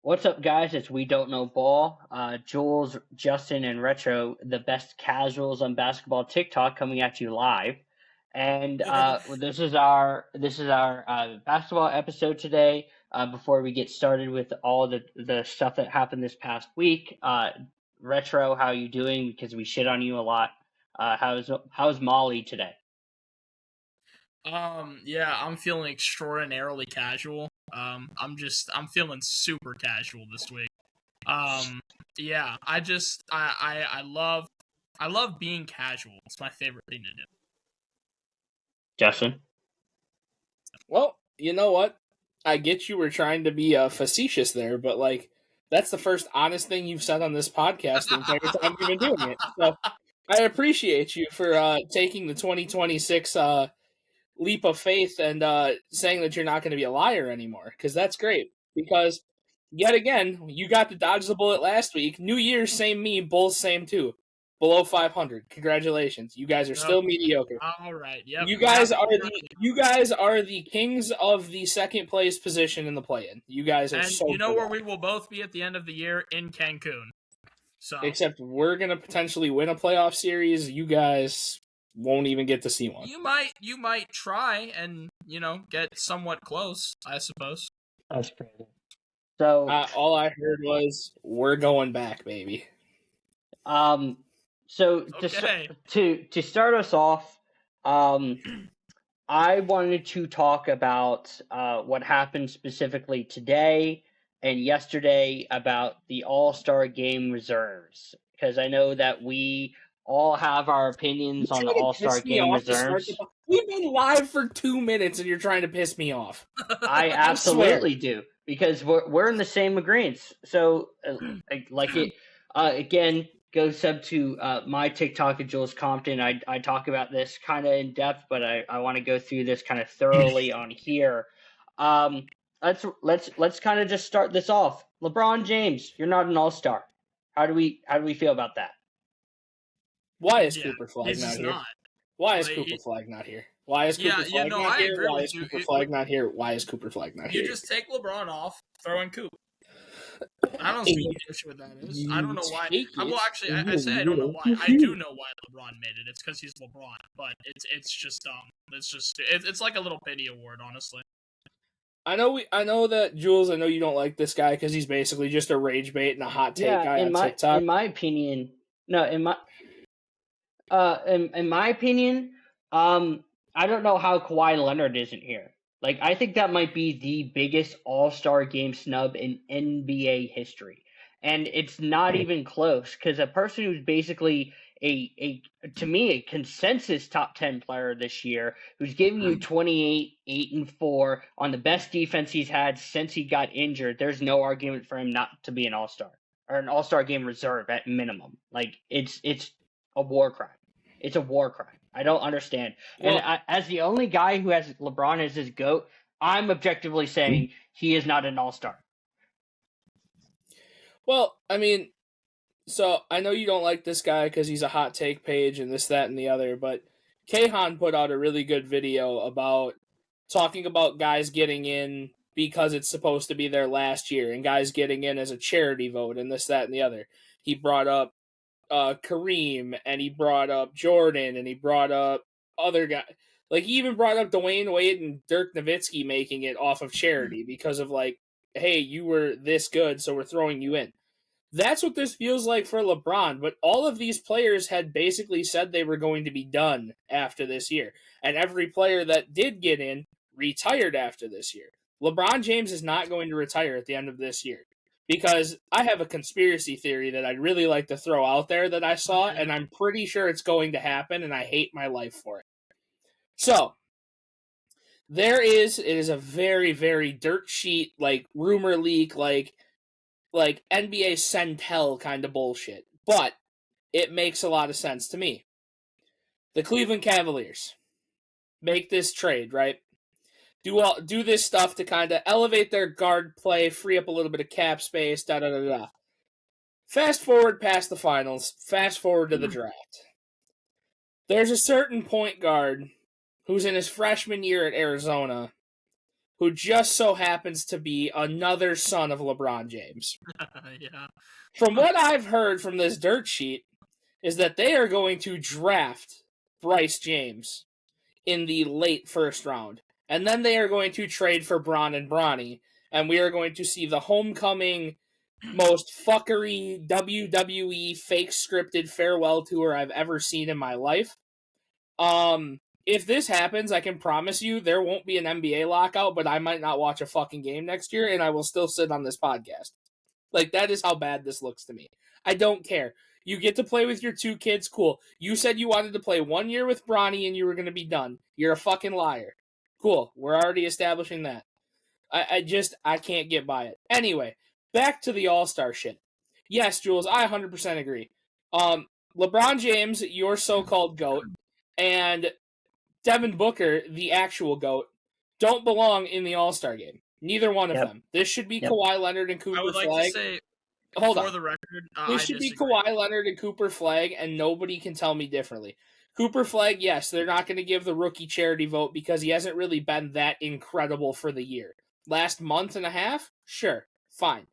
What's up, guys? It's We Don't Know Ball. Jules, Justin, and Retro, the best casuals on basketball TikTok, coming at you live. And this is our basketball episode today. Before we get started with all the stuff that happened this past week, Retro, how you doing? Because we shit on you a lot. How's Molly today? Yeah, I'm feeling extraordinarily casual. I'm feeling super casual this week. Yeah, I love being casual. It's my favorite thing to do. Justin? Well, you know what? I get you were trying to be facetious there, but that's the first honest thing you've said on this podcast the entire time you've been doing it. So I appreciate you for taking the 2026 leap of faith and saying that you're not going to be a liar anymore, because that's great. Because yet again, you got to dodge the bullet last week. New Year, same me, Bulls, same too. Below 500. Congratulations. You guys are still mediocre. All right. Yep. You guys are the kings of the second place position in the play-in. You guys are so. And you know where we will both be at the end of the year? In Cancun. So except we're gonna potentially win a playoff series. You guys won't even get to see one. You might try and get somewhat close, I suppose. That's crazy. So all I heard was we're going back, baby. So okay. to start us off, I wanted to talk about what happened specifically today and yesterday about the All-Star Game reserves, because I know that we all have our opinions on the All-Star Game reserves. We've been live for 2 minutes and you're trying to piss me off. I absolutely do, because we're in the same agreement. So again, go sub to my TikTok at Jules Compton. I talk about this kind of in depth, but I want to go through this kind of thoroughly on here. Let's kind of just start this off. LeBron James, you're not an all-star. How do we feel about that? Why is Cooper Flag not here? Why is Cooper Flag not here? Why is Cooper Flag not here? Why is Cooper Flag not here? Why is Cooper Flag not here? You just take LeBron off, throw in Coop. I don't see what the issue with that is. I don't know why. Well, actually, I say I don't know why. I do know why LeBron made it. It's because he's LeBron. But it's just it's like a little pity award, honestly. I know that Jules. I know you don't like this guy because he's basically just a rage bait and a hot take guy on TikTok. In my opinion, I don't know how Kawhi Leonard isn't here. Like, I think that might be the biggest All-Star Game snub in NBA history. And it's not even close, because a person who's basically to me, a consensus top 10 player this year, who's giving you 28, 8, and 4 on the best defense he's had since he got injured, there's no argument for him not to be an All-Star, or an All-Star Game reserve at minimum. Like, it's a war crime. It's a war crime. I don't understand. Well, and as the only guy who has LeBron as his GOAT, I'm objectively saying he is not an all-star. Well, I mean, so I know you don't like this guy because he's a hot take page and this, that, and the other, but Kahan put out a really good video about talking about guys getting in because it's supposed to be their last year and guys getting in as a charity vote and this, that, and the other. He brought up Kareem, and he brought up Jordan, and he brought up other guys. Like, he even brought up Dwayne Wade and Dirk Nowitzki making it off of charity because of, like, hey, you were this good, so we're throwing you in. That's what this feels like for LeBron, but all of these players had basically said they were going to be done after this year, and every player that did get in retired after this year. LeBron James is not going to retire at the end of this year. Because I have a conspiracy theory that I'd really like to throw out there that I saw, and I'm pretty sure it's going to happen, and I hate my life for it. So, it is a very, very dirt sheet, like, rumor leak, like NBA send hell kind of bullshit. But it makes a lot of sense to me. The Cleveland Cavaliers make this trade, right? Do this stuff to kind of elevate their guard play, free up a little bit of cap space, da-da-da-da. Fast forward past the finals, fast forward to the draft. There's a certain point guard who's in his freshman year at Arizona who just so happens to be another son of LeBron James. Yeah. From what I've heard from this dirt sheet is that they are going to draft Bryce James in the late first round. And then they are going to trade for Bron and Bronny. And we are going to see the homecoming, most fuckery WWE fake scripted farewell tour I've ever seen in my life. If this happens, I can promise you there won't be an NBA lockout, but I might not watch a fucking game next year, and I will still sit on this podcast. Like, that is how bad this looks to me. I don't care. You get to play with your 2 kids, cool. You said you wanted to play 1 year with Bronny and you were going to be done. You're a fucking liar. Cool. We're already establishing that. I can't get by it. Anyway, back to the All-Star shit. Yes, Jules, I 100% agree. LeBron James, your so-called GOAT, and Devin Booker, the actual GOAT, don't belong in the All-Star game. Neither one of them. This should be Kawhi Leonard and Cooper I would like Flag. to say, Hold for on. the record, This should be Kawhi Leonard and Cooper Flag, and nobody can tell me differently. Cooper Flag, yes, they're not going to give the rookie charity vote because he hasn't really been that incredible for the year. Last month and a half? Sure, fine.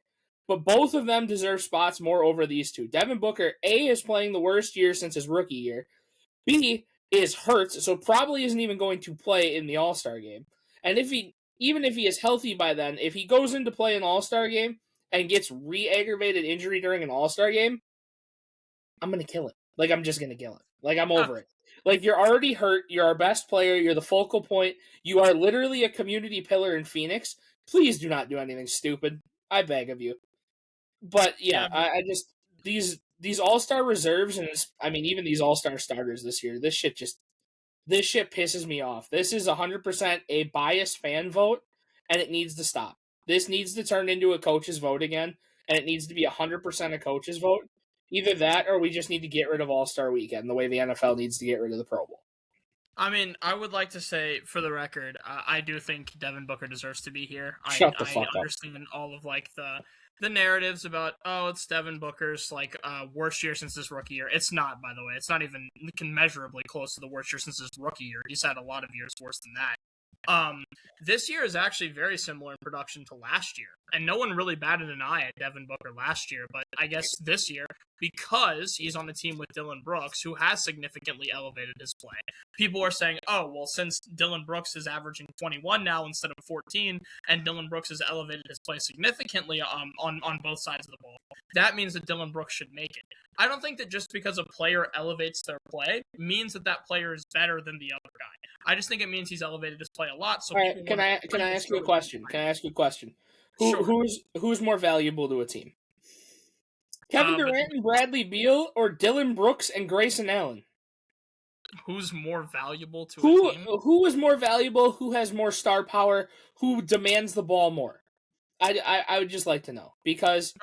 But both of them deserve spots more over these two. Devin Booker, A, is playing the worst year since his rookie year. B, is hurt, so probably isn't even going to play in the All-Star game. And even if he is healthy by then, if he goes into play an All-Star game and gets re-aggravated injury during an All-Star game, I'm going to kill it. Like, I'm just going to kill it. Like, I'm over it. Like, you're already hurt. You're our best player. You're the focal point. You are literally a community pillar in Phoenix. Please do not do anything stupid. I beg of you. But, yeah, I just... These All-Star reserves, and even these All-Star starters this year, this shit pisses me off. This is 100% a biased fan vote, and it needs to stop. This needs to turn into a coach's vote again, and it needs to be 100% a coach's vote. Either that, or we just need to get rid of All-Star Weekend, the way the NFL needs to get rid of the Pro Bowl. I mean, I would like to say, for the record, I do think Devin Booker deserves to be here. Shut the fuck up. I understand all of the narratives about, it's Devin Booker's worst year since his rookie year. It's not, by the way. It's not even measurably close to the worst year since his rookie year. He's had a lot of years worse than that. This year is actually very similar in production to last year, and no one really batted an eye at Devin Booker last year, but I guess this year, because he's on the team with Dillon Brooks, who has significantly elevated his play, people are saying, since Dillon Brooks is averaging 21 now instead of 14, and Dillon Brooks has elevated his play significantly on both sides of the ball, that means that Dillon Brooks should make it. I don't think that just because a player elevates their play means that player is better than the other guy. I just think it means he's elevated his play a lot. So, all right, can I ask you a question? Sure. Who's more valuable to a team? Kevin Durant and Bradley Beal, or Dillon Brooks and Grayson Allen? Who's more valuable to a team? Who is more valuable? Who has more star power? Who demands the ball more? I would just like to know, because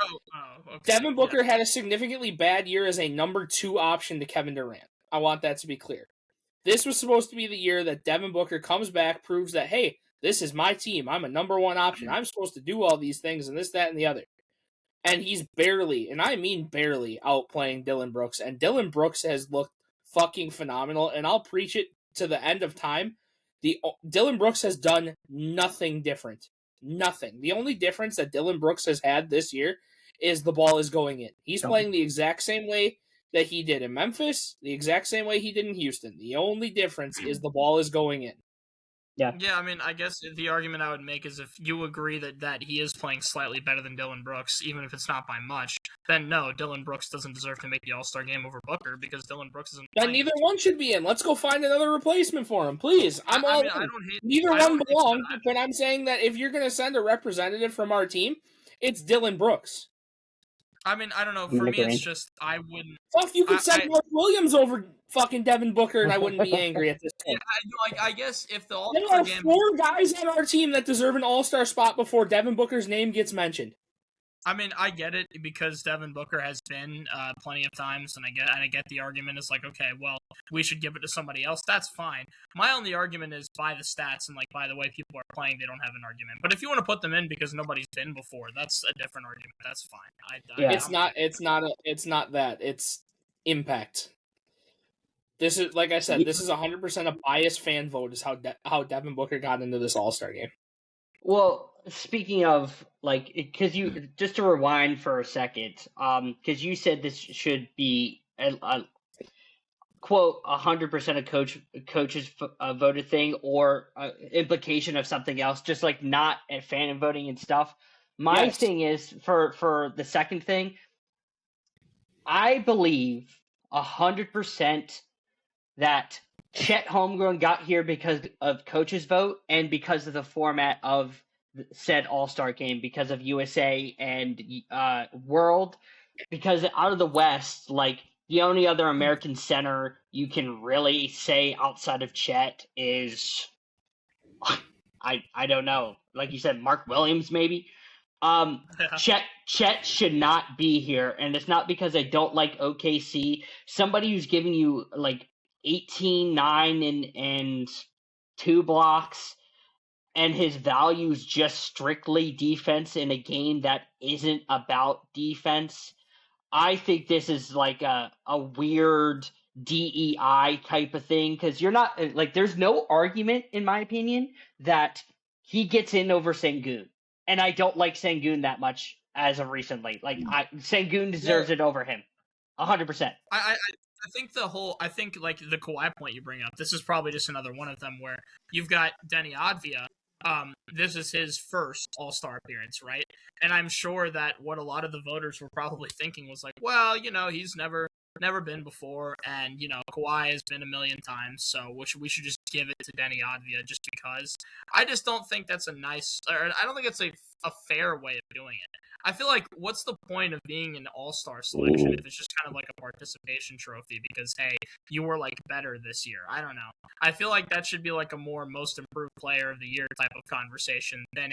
okay. Devin Booker had a significantly bad year as a number 2 option to Kevin Durant. I want that to be clear. This was supposed to be the year that Devin Booker comes back, proves that, hey, this is my team. I'm a number 1 option. I'm supposed to do all these things and this, that, and the other. And he's barely, and I mean barely, outplaying Dillon Brooks. And Dillon Brooks has looked fucking phenomenal, and I'll preach it to the end of time. Dillon Brooks has done nothing different. Nothing. The only difference that Dillon Brooks has had this year is the ball is going in. He's playing the exact same way that he did in Memphis, the exact same way he did in Houston. The only difference is the ball is going in. Yeah, I mean, I guess the argument I would make is if you agree that he is playing slightly better than Dillon Brooks, even if it's not by much, then no, Dillon Brooks doesn't deserve to make the All-Star game over Booker because Dillon Brooks isn't playing. And neither one should be in. Let's go find another replacement for him, please. Neither one belong, but I'm saying that if you're going to send a representative from our team, it's Dillon Brooks. I mean, I don't know. For me, it's just, I wouldn't... Fuck, you could send Mark Williams over fucking Devin Booker, and I wouldn't be angry at this point. I guess if the All-Star game... There are 4 game... guys on our team that deserve an All-Star spot before Devin Booker's name gets mentioned. I mean, I get it, because Devin Booker has been plenty of times, and I get the argument. It's like, okay, well, we should give it to somebody else. That's fine. My only argument is by the stats and by the way people are playing, they don't have an argument. But if you want to put them in because nobody's been before, that's a different argument. That's fine. It's not that. It's impact. This is, like I said, this is 100% a biased fan vote. Is how Devin Booker got into this All-Star game. Well, speaking of because you just to rewind for a second, because you said this should be a quote 100% of coaches voted thing or implication of something else, just like not at fan voting and stuff. My Yes. thing is for the second thing, I believe 100% that Chet Holmgren got here because of coach's vote and because of the format of said All-Star game, because of USA and World. Because out of the West, the only other American center you can really say outside of Chet is I don't know. Like you said, Mark Williams maybe. Chet should not be here, and it's not because I don't like OKC. Somebody who's giving you 18, 9, and 2 blocks, and his value is just strictly defense in a game that isn't about defense. I think this is like a weird DEI type of thing, because you're not there's no argument in my opinion that he gets in over Sengun, and I don't like Sengun that much as of recently. Sengun deserves it over him, 100%. I think the Kawhi point you bring up, this is probably just another one of them where you've got Denny Advia. This is his first All-Star appearance, right? And I'm sure that what a lot of the voters were probably thinking was like, well, he's never been before, and Kawhi has been a million times, so we should just give it to Denny Advia just because. I just don't think that's I don't think it's a fair way of doing it. I feel like, what's the point of being an all-star selection if it's just kind of like a participation trophy because, hey, you were better this year? I don't know. I feel like that should be a more most improved player of the year type of conversation than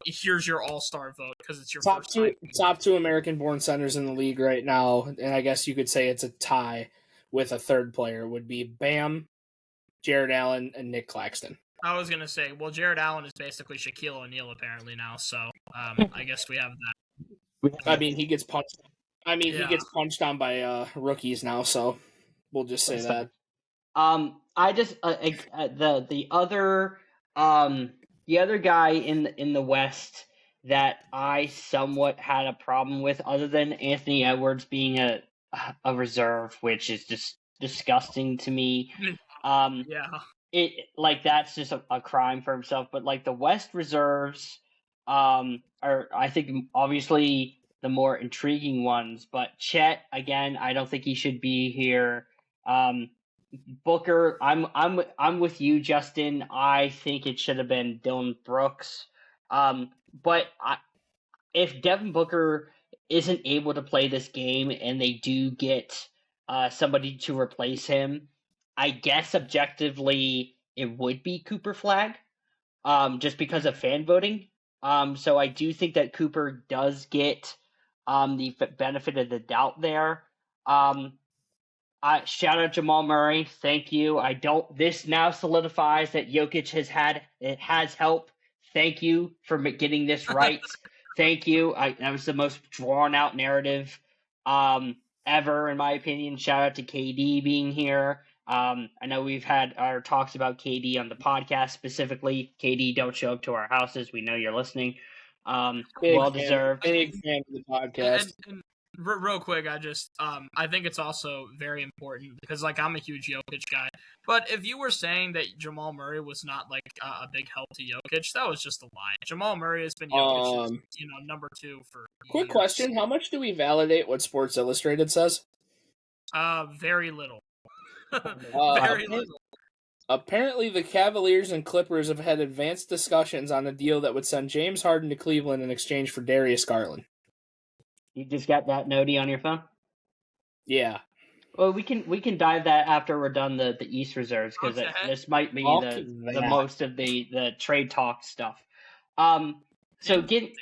here's your all-star vote because it's your first time. Top two American-born centers in the league right now, and I guess you could say it's a tie with a third player, would be Bam, Jared Allen, and Nick Claxton. I was gonna say, well, Jared Allen is basically Shaquille O'Neal apparently now, so I guess we have that. I mean, he gets punched. He gets punched on by rookies now, so we'll just say that. I just the other guy in the West that I somewhat had a problem with, other than Anthony Edwards being a reserve, which is just disgusting to me. Yeah. That's just a crime for himself. But the West reserves are, I think, obviously the more intriguing ones. But Chet, again, I don't think he should be here. Booker, I'm with you, Justin. I think it should have been Dillon Brooks. But if Devin Booker isn't able to play this game and they do get somebody to replace him, I guess objectively it would be Cooper Flag, just because of fan voting. So I do think that Cooper does get the benefit of the doubt there. Shout out Jamal Murray. Thank you. This now solidifies that Jokic has help. Thank you for getting this right. Thank you. That was the most drawn out narrative ever, in my opinion. Shout out to KD being here. I know we've had our talks about KD on the podcast specifically. KD, don't show up to our houses. We know you're listening. Well deserved. Big fan of the podcast. And real quick, I think it's also very important because I'm a huge Jokic guy. But if you were saying that Jamal Murray was not a big help to Jokic, that was just a lie. Jamal Murray has been Jokic's number 2 for quick years. Question: how much do we validate what Sports Illustrated says? Very little. Very little. Apparently, the Cavaliers and Clippers have had advanced discussions on a deal that would send James Harden to Cleveland in exchange for Darius Garland. You just got that noti on your phone? Yeah. Well, we can dive that after we're done the East reserves, because this might be the most of the trade talk stuff. So getting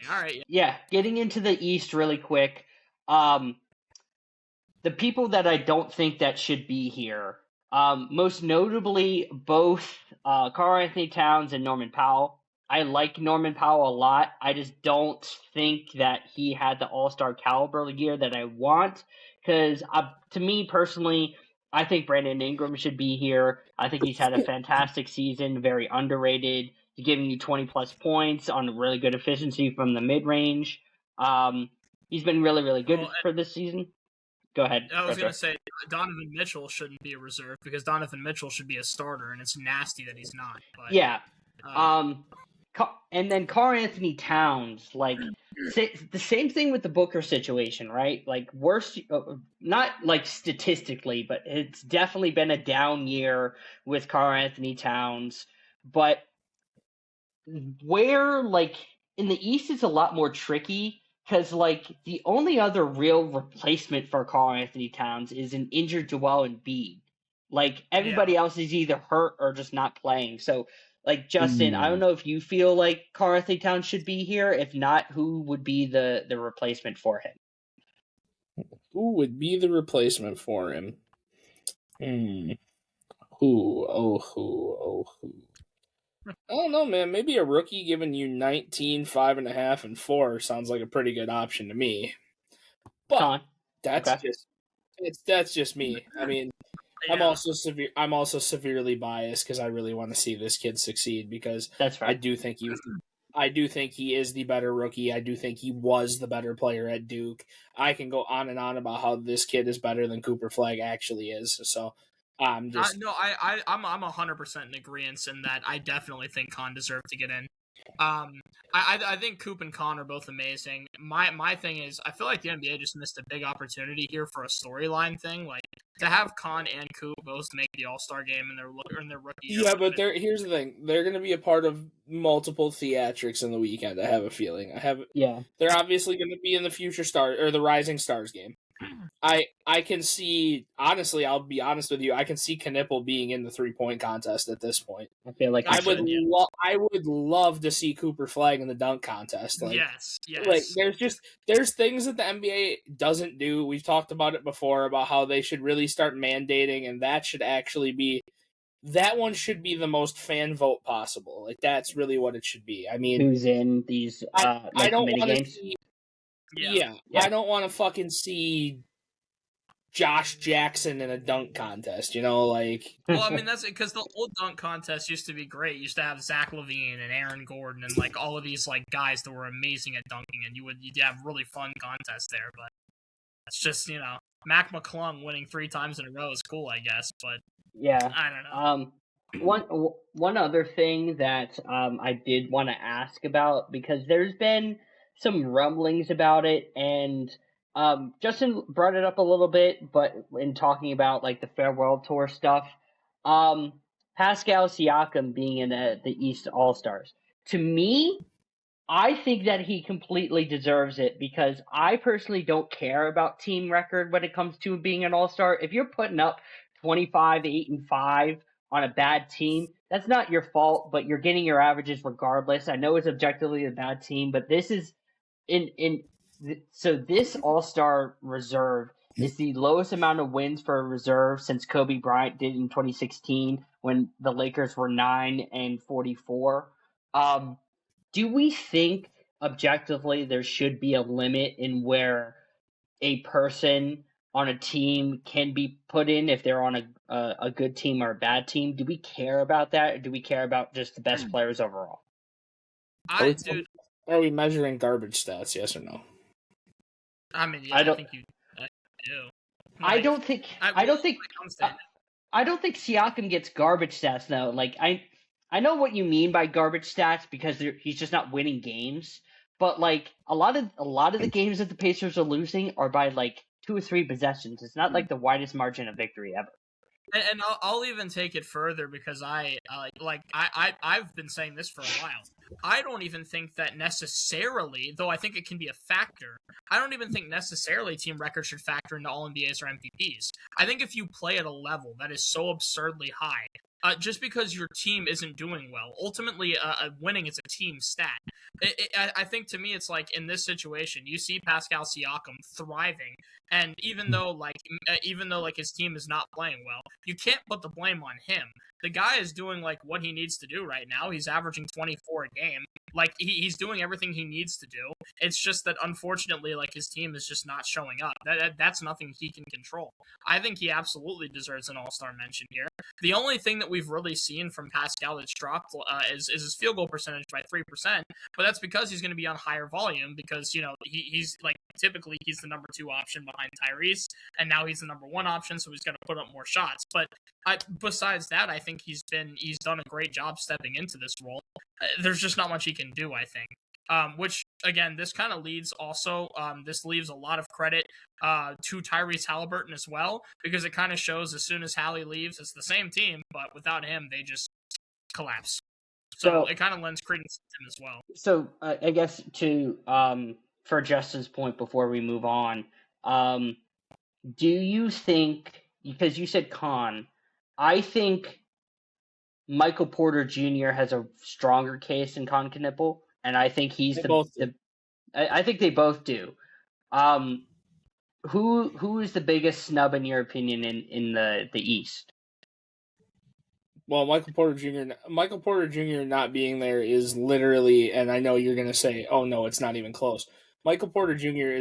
into the East really quick. The people that I don't think that should be here, most notably both Karl-Anthony Towns and Norman Powell. I like Norman Powell a lot. I just don't think that he had the all-star caliber year that I want, because to me personally, I think Brandon Ingram should be here. I think he's had a fantastic season, very underrated. He's giving you 20-plus points on really good efficiency from the mid-range. He's been really, really good for this season. Go ahead. I was going to say Donovan Mitchell shouldn't be a reserve because Donovan Mitchell should be a starter, and it's nasty that he's not. But, yeah. And then Karl-Anthony Towns, like, the same thing with the Booker situation, right? Like, worst, not like statistically, but it's definitely been a down year with Karl-Anthony Towns. But where, like, in the East, it's a lot more tricky because, like, the only other real replacement for Karl-Anthony Towns is an injured Joel Embiid. Like, everybody else is either hurt or just not playing. So, like, Justin, I don't know if you feel like Karl-Anthony Towns should be here. If not, who would be the replacement for him? Who would be the replacement for him? Who? I don't know, man. Maybe a rookie giving you 19, 5.5, and 4 sounds like a pretty good option to me. But that's just me. I mean, I'm also severely biased because I really want to see this kid succeed because that's right. I do think he is the better rookie. I do think he was the better player at Duke. I can go on and on about how this kid is better than Cooper Flagg actually is. So I'm 100% in agreement in that. I definitely think Con deserved to get in. I think Coop and Con are both amazing. My thing is, I feel like the NBA just missed a big opportunity here for a storyline thing. Like, to have Con and Coop both make the All-Star game in their rookie year. Yeah, but here's the thing: they're going to be a part of multiple theatrics in the weekend. I have a feeling. They're obviously going to be in the Future Star or the Rising Stars game. I can see, honestly, I'll be honest with you, I can see Knipple being in the 3-point contest at this point. I feel like I would love to see Cooper Flagg in the dunk contest. Like, yes. Like, there's things that the NBA doesn't do. We've talked about it before about how they should really start mandating, and that one should be the most fan vote possible. Like, that's really what it should be. I mean, who's in these I don't mini want to games? see. Yeah, I don't want to fucking see Josh Jackson in a dunk contest, like. Well, I mean, that's because the old dunk contest used to be great. You used to have Zach LaVine and Aaron Gordon and like all of these like guys that were amazing at dunking, and you'd have really fun contests there. But it's just Mac McClung winning 3 times in a row is cool, I guess. But yeah, I don't know. One other thing that I did want to ask about, because there's been some rumblings about it, and Justin brought it up a little bit, but in talking about like the farewell tour stuff, Pascal Siakam being in the East All-Stars, to me, I think that he completely deserves it because I personally don't care about team record when it comes to being an All-Star. If you're putting up 25, 8, and 5 on a bad team, that's not your fault, but you're getting your averages regardless. I know it's objectively a bad team, but this is so this All-Star reserve is the lowest amount of wins for a reserve since Kobe Bryant did in 2016 when the Lakers were 9-44. Do we think objectively there should be a limit in where a person on a team can be put in if they're on a good team or a bad team? Do we care about that, or do we care about just the best players overall? Are we measuring garbage stats? Yes or no? I mean, yeah, I think you do. I don't think Siakam gets garbage stats though. Like I know what you mean by garbage stats because he's just not winning games. But like a lot of the games that the Pacers are losing are by like 2 or 3 possessions. It's not like the widest margin of victory ever. And I'll even take it further because I've been saying this for a while. I don't even think that necessarily, though I think it can be a factor, I don't even think necessarily team records should factor into All-NBAs or MVPs. I think if you play at a level that is so absurdly high, just because your team isn't doing well, ultimately winning is a team stat. I think to me it's like in this situation, you see Pascal Siakam thriving, and even though his team is not playing well, you can't put the blame on him. The guy is doing like what he needs to do right now. He's averaging 24 a game. Like he's doing everything he needs to do. It's just that unfortunately, like his team is just not showing up. That's nothing he can control. I think he absolutely deserves an All-Star mention here. The only thing that we've really seen from Pascal that's dropped is his field goal percentage by 3%, but that's because he's going to be on higher volume because, he's like typically he's the number 2 option behind Tyrese, and now he's the number 1 option, so he's got to put up more shots. But besides that, I think he's done a great job stepping into this role. There's just not much he can do, I think. Which again, this kind of leaves a lot of credit to Tyrese Halliburton as well, because it kind of shows as soon as Hallie leaves, it's the same team, but without him, they just collapse. So it kind of lends credence to him as well. So I guess for Justin's point before we move on, do you think, because you said Con, I think Michael Porter Jr. has a stronger case than Con Knipple, and I think he's I think they both do. Who is the biggest snub in your opinion in the East? Well, Michael Porter Jr. not being there is literally, and I know you're going to say, "Oh no, it's not even close." Michael Porter Jr.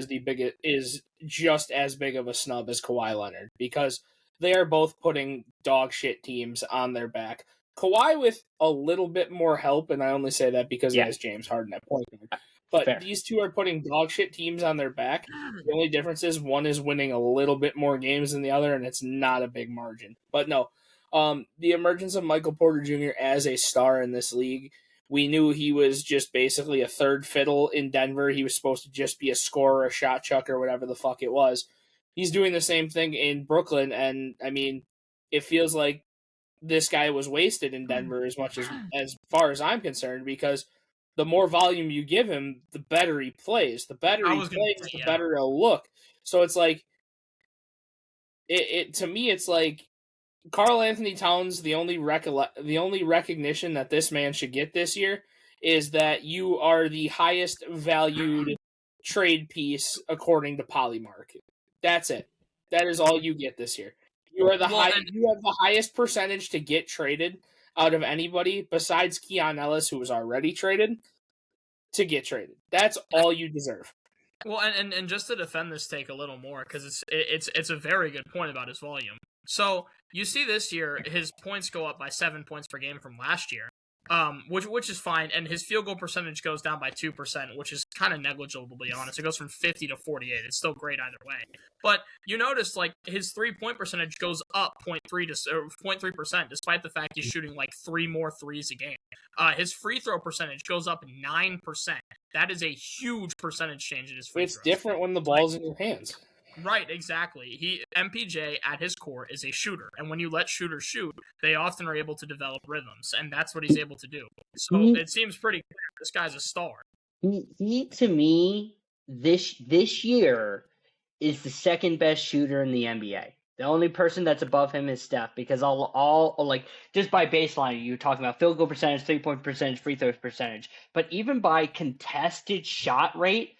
is just as big of a snub as Kawhi Leonard, because they are both putting dog shit teams on their back. Kawhi with a little bit more help, and I only say that because he has James Harden at point guard. But Fair. These two are putting dog shit teams on their back. The only difference is one is winning a little bit more games than the other, and it's not a big margin. But no, the emergence of Michael Porter Jr. as a star in this league, we knew he was just basically a third fiddle in Denver. He was supposed to just be a scorer, a shot chucker, whatever the fuck it was. He's doing the same thing in Brooklyn, and I mean, it feels like this guy was wasted in Denver as far as I'm concerned, because the more volume you give him, the better he plays. The better he plays, the better he'll look. So it's like, to me, it's like Karl Anthony Towns. The only recognition that this man should get this year is that you are the highest valued trade piece according to Polymark. That's it. That is all you get this year. You are you have the highest percentage to get traded out of anybody besides Keon Ellis, who was already traded, to get traded. That's all you deserve. Well, and just to defend this take a little more, because it's a very good point about his volume. So you see this year, his points go up by 7 points per game from last year, which is fine, and his field goal percentage goes down by 2%, which is kind of negligible, to be honest. It goes from 50 to 48. It's still great either way. But you notice, like, his 3-point percentage goes up 0.3%, despite the fact he's shooting like 3 more threes a game. His free throw percentage goes up 9%. That is a huge percentage change in his free throws. It's different when the ball's in your hands. Right, exactly. MPJ at his core is a shooter, and when you let shooters shoot, they often are able to develop rhythms, and that's what he's able to do. So it seems pretty clear this guy's a star. He to me this year is the second best shooter in the NBA. The only person that's above him is Steph, because all like, just by baseline, you're talking about field goal percentage, 3-point percentage, free throw percentage, but even by contested shot rate,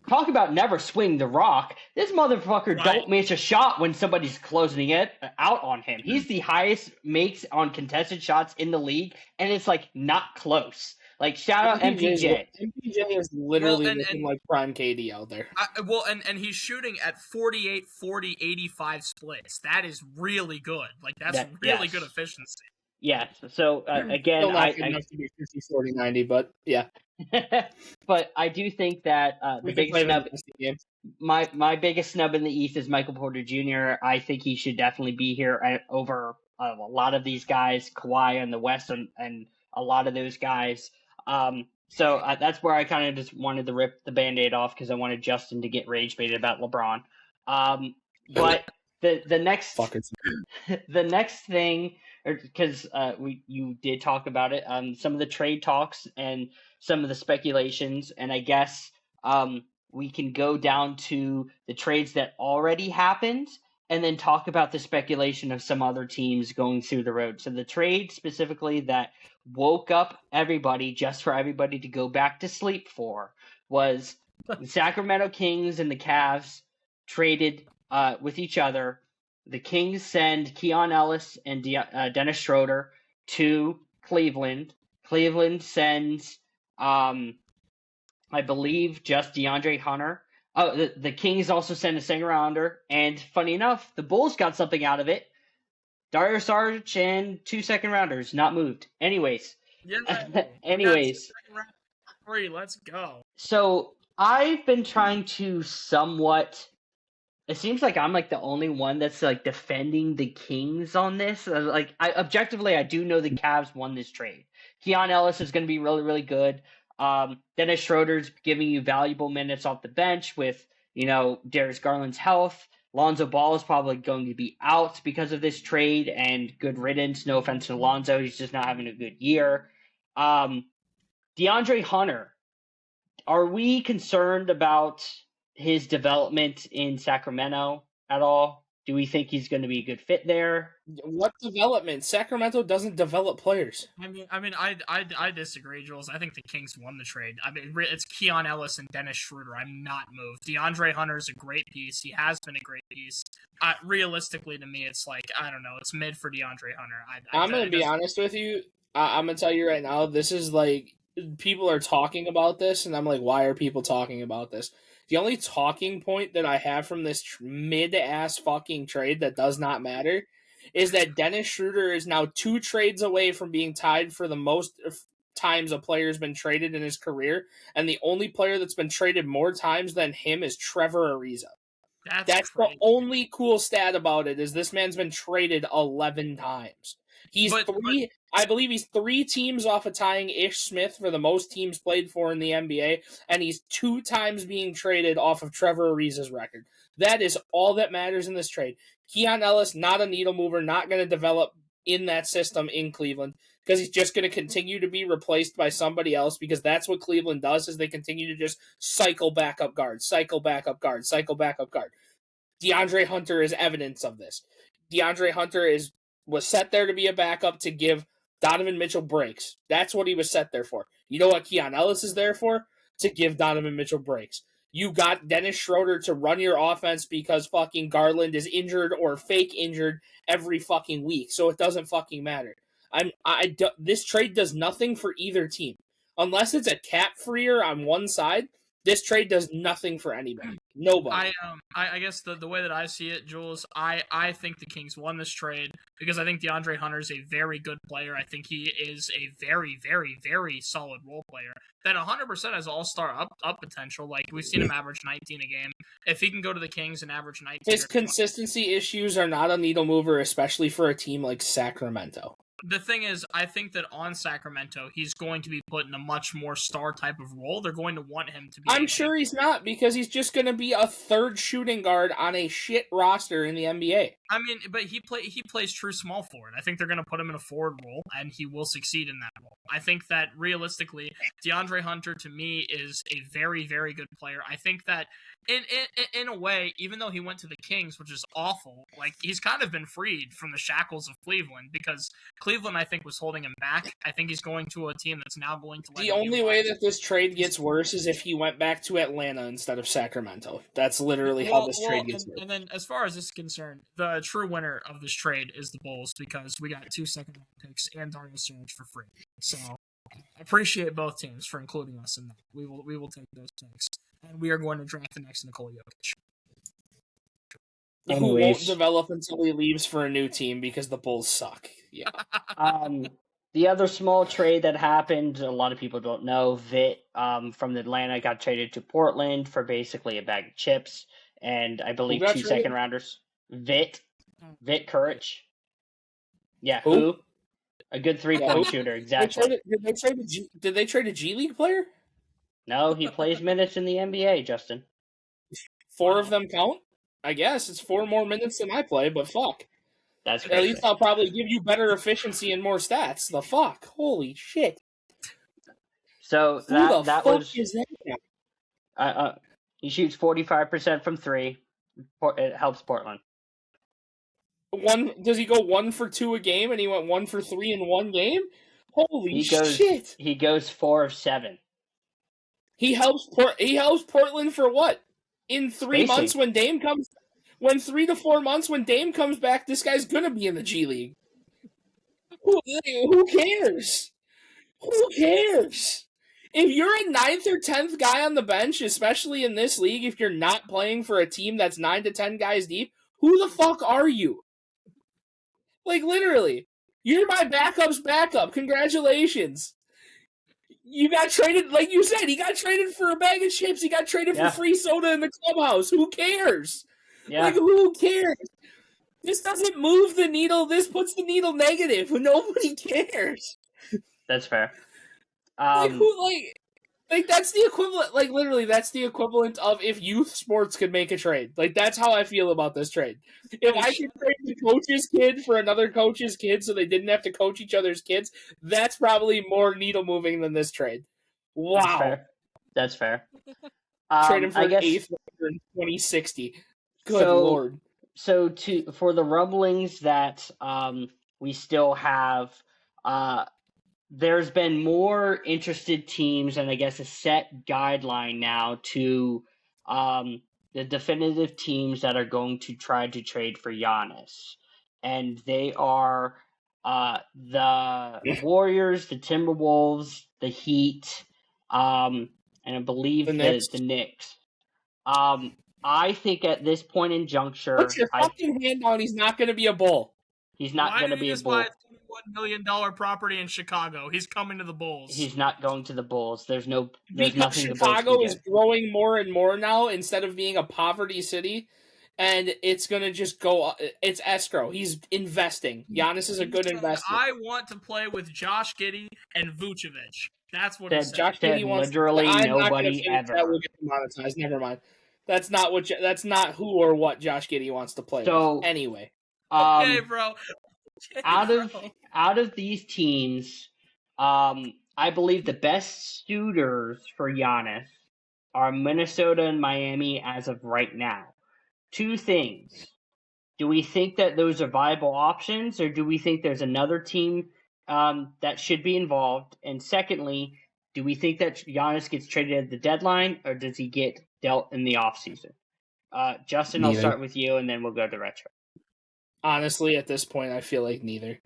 talk about never swing the rock. This motherfucker don't miss a shot when somebody's closing it out on him. He's the highest makes on contested shots in the league, and it's like not close. Like, shout out MPJ. MPJ is literally looking like prime KD out there. And he's shooting at 48, 40, 85 splits. That is really good. Like, that's really good efficiency. Yeah. So again, still not good enough to be 50, 40, 90, but yeah. But I do think that the biggest snub, my biggest snub in the East is Michael Porter Jr. I think he should definitely be here over a lot of these guys, Kawhi in the West, and a lot of those guys. So that's where I kind of just wanted to rip the Band-Aid off, because I wanted Justin to get rage baited about LeBron. But the next thing, because you did talk about it, some of the trade talks and some of the speculations, and I guess we can go down to the trades that already happened, and then talk about the speculation of some other teams going through the road. So the trade specifically that woke up everybody, just for everybody to go back to sleep for, was the Sacramento Kings and the Cavs traded with each other. The Kings send Keon Ellis and Dennis Schroeder to Cleveland. Cleveland sends, I believe, just DeAndre Hunter. Oh, the Kings also send a second rounder, and funny enough, the Bulls got something out of it. Dario Saric and 2 second rounders not moved. Anyways. Yeah. Anyways. Free. Let's go. So I've been trying to somewhat. It seems like I'm like the only one that's like defending the Kings on this. Objectively, I do know the Cavs won this trade. Keon Ellis is going to be really, really good. Dennis Schroeder's giving you valuable minutes off the bench with, Darius Garland's health. Lonzo Ball is probably going to be out because of this trade, and good riddance. No offense to Lonzo, he's just not having a good year. DeAndre Hunter, are we concerned about his development in Sacramento at all? Do we think he's going to be a good fit there? What development? Sacramento doesn't develop players. I disagree, Jules. I think the Kings won the trade. It's Keon Ellis and Dennis Schroeder. I'm not moved. DeAndre Hunter is a great piece. He has been a great piece. Realistically, to me, it's like, I don't know. It's mid for DeAndre Hunter. I'm going to be honest with you. I'm going to tell you right now, this is like, people are talking about this, and I'm like, why are people talking about this? The only talking point that I have from this mid-ass fucking trade that does not matter is that Dennis Schroeder is now 2 trades away from being tied for the most times a player has been traded in his career, and the only player that's been traded more times than him is Trevor Ariza. That's the only cool stat about it, is this man's been traded 11 times. I believe he's 3 teams off of tying Ish Smith for the most teams played for in the NBA, and he's 2 times being traded off of Trevor Ariza's record. That is all that matters in this trade. Keon Ellis, not a needle mover, not going to develop in that system in Cleveland, because he's just going to continue to be replaced by somebody else, because that's what Cleveland does, is they continue to just cycle backup guard, cycle backup guard, cycle backup guard. DeAndre Hunter is evidence of this. DeAndre Hunter was set there to be a backup to give Donovan Mitchell breaks. That's what he was set there for. You know what Keon Ellis is there for? To give Donovan Mitchell breaks. You got Dennis Schroeder to run your offense because fucking Garland is injured or fake injured every fucking week, so it doesn't fucking matter. This trade does nothing for either team. Unless it's a cap freer on one side, this trade does nothing for anybody. Nobody. I guess the way that I see it, Jules, I think the Kings won this trade because I think DeAndre Hunter is a very good player. I think he is a very, very, very solid role player that 100% has all-star up potential. Like, we've seen him average 19 a game. If he can go to the Kings and average 19... His consistency issues are not a needle mover, especially for a team like Sacramento. The thing is, I think that on Sacramento, he's going to be put in a much more star type of role. They're going to want him to be... I'm sure he's not, because he's just going to be a third shooting guard on a shit roster in the NBA. I mean, but he plays true small forward. I think they're going to put him in a forward role, and he will succeed in that role. I think that, realistically, DeAndre Hunter, to me, is a very, very good player. I think that, in a way, even though he went to the Kings, which is awful, like, he's kind of been freed from the shackles of Cleveland, because Cleveland, I think, was holding him back. I think he's going to a team that's now going to... The only way that this trade gets worse is if he went back to Atlanta instead of Sacramento. That's literally how this trade gets worse. And then, as far as this is concerned, the true winner of this trade is the Bulls, because we got 2 second-round picks and Dario Saric for free. So, I appreciate both teams for including us in that. We will take those picks. And we are going to draft the next Nikola Jokic. Who won't develop until he leaves for a new team because the Bulls suck. Yeah. The other small trade that happened, a lot of people don't know, Vit from Atlanta got traded to Portland for basically a bag of chips, and I believe 2 second rounders. Vit Courage. Yeah, who? A good 3-point shooter, exactly. Did they trade a G League player? No, he plays minutes in the NBA, Justin. 4 of them count? I guess it's 4 more minutes than I play, but fuck. That's crazy. At least I'll probably give you better efficiency and more stats. The fuck? Holy shit. So that was... is that? He shoots 45% from 3. It helps Portland. Does he go 1 for 2 a game and he went 1 for 3 in one game? Holy shit. He goes 4 of 7. He helps Portland for what? In 3 months when Dame comes... When 3 to 4 months when Dame comes back, this guy's gonna be in the G League. Who cares? Who cares? If you're a 9th or 10th guy on the bench, especially in this league, if you're not playing for a team that's 9 to 10 guys deep, who the fuck are you? Like, literally. You're my backup's backup. Congratulations. You got traded, like you said, he got traded for a bag of chips. He got traded for free soda in the clubhouse. Who cares? Yeah. Like, who cares? This doesn't move the needle. This puts the needle negative. Nobody cares. That's fair. Like that's the equivalent. Like, literally, that's the equivalent of if youth sports could make a trade. Like, that's how I feel about this trade. If I could trade the coach's kid for another coach's kid, so they didn't have to coach each other's kids, that's probably more needle moving than this trade. Wow, that's fair. Trade him for an eighth in 2060. Good Lord. So for the rumblings that we still have, there's been more interested teams, and I guess a set guideline now to the definitive teams that are going to try to trade for Giannis. And they are the Warriors, the Timberwolves, the Heat, and I believe the Knicks. I think at this point in juncture, put your fucking hand on. He's not going to be a Bull. He's not going to be a Bull. Why did he just buy a $21 million property in Chicago? He's coming to the Bulls. He's not going to the Bulls. There's nothing. Chicago is growing more and more now instead of being a poverty city, and it's going to just go. It's escrow. He's investing. Giannis is a good investment. I want to play with Josh Giddey and Vucevic. That's what he said. Josh Giddey wants literally nobody ever. That will get monetized. Never mind. That's not who or what Josh Giddey wants to play with. Anyway. Okay, bro. Out of these teams, I believe the best suitors for Giannis are Minnesota and Miami as of right now. Two things. Do we think that those are viable options, or do we think there's another team that should be involved? And secondly, do we think that Giannis gets traded at the deadline, or does he get dealt in the offseason? Justin, neither. I'll start with you, and then we'll go to Retro. Honestly, at this point, I feel like neither.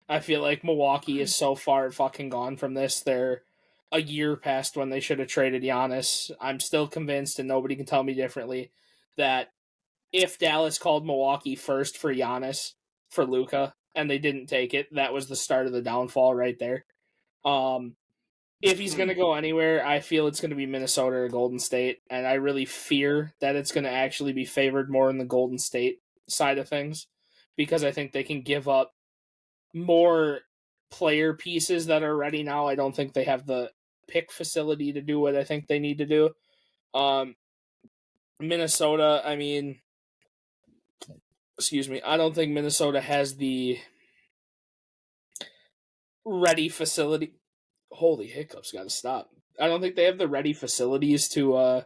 I feel like Milwaukee is so far fucking gone from this. They're a year past when they should have traded Giannis. I'm still convinced, and nobody can tell me differently, that if Dallas called Milwaukee first for Giannis, for Luka, and they didn't take it, that was the start of the downfall right there. If he's going to go anywhere, I feel it's going to be Minnesota or Golden State, and I really fear that it's going to actually be favored more in the Golden State side of things, because I think they can give up more player pieces that are ready now. I don't think they have the pick facility to do what I think they need to do. Minnesota, I mean, I don't think Minnesota has the ready facility. Holy hiccups, gotta stop. I don't think they have the ready facilities to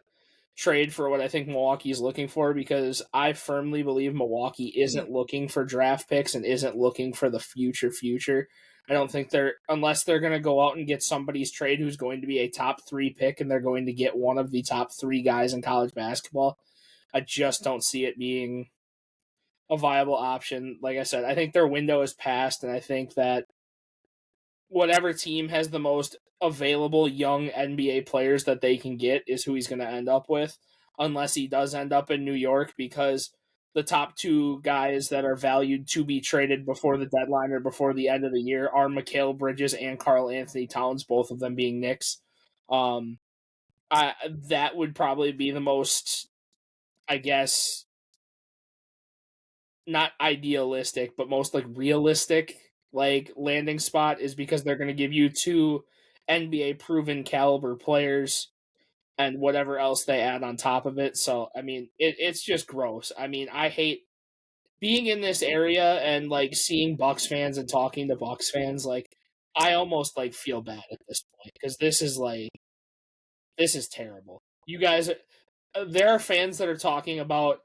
trade for what I think Milwaukee is looking for, because I firmly believe Milwaukee isn't looking for draft picks and isn't looking for the future. I don't think unless they're going to go out and get somebody's trade who's going to be a top 3 pick and they're going to get one of the top 3 guys in college basketball. I just don't see it being a viable option. Like I said, I think their window is passed, and I think that whatever team has the most available young NBA players that they can get is who he's going to end up with, unless he does end up in New York, because the top 2 guys that are valued to be traded before the deadline or before the end of the year are Mikal Bridges and Karl Anthony Towns, both of them being Knicks. That would probably be the most, I guess, not idealistic, but most realistic landing spot, is because they're going to give you 2 NBA proven caliber players and whatever else they add on top of it. So, I mean, it's just gross. I mean, I hate being in this area and seeing Bucks fans and talking to Bucks fans. I almost feel bad at this point, because this is terrible. You guys, there are fans that are talking about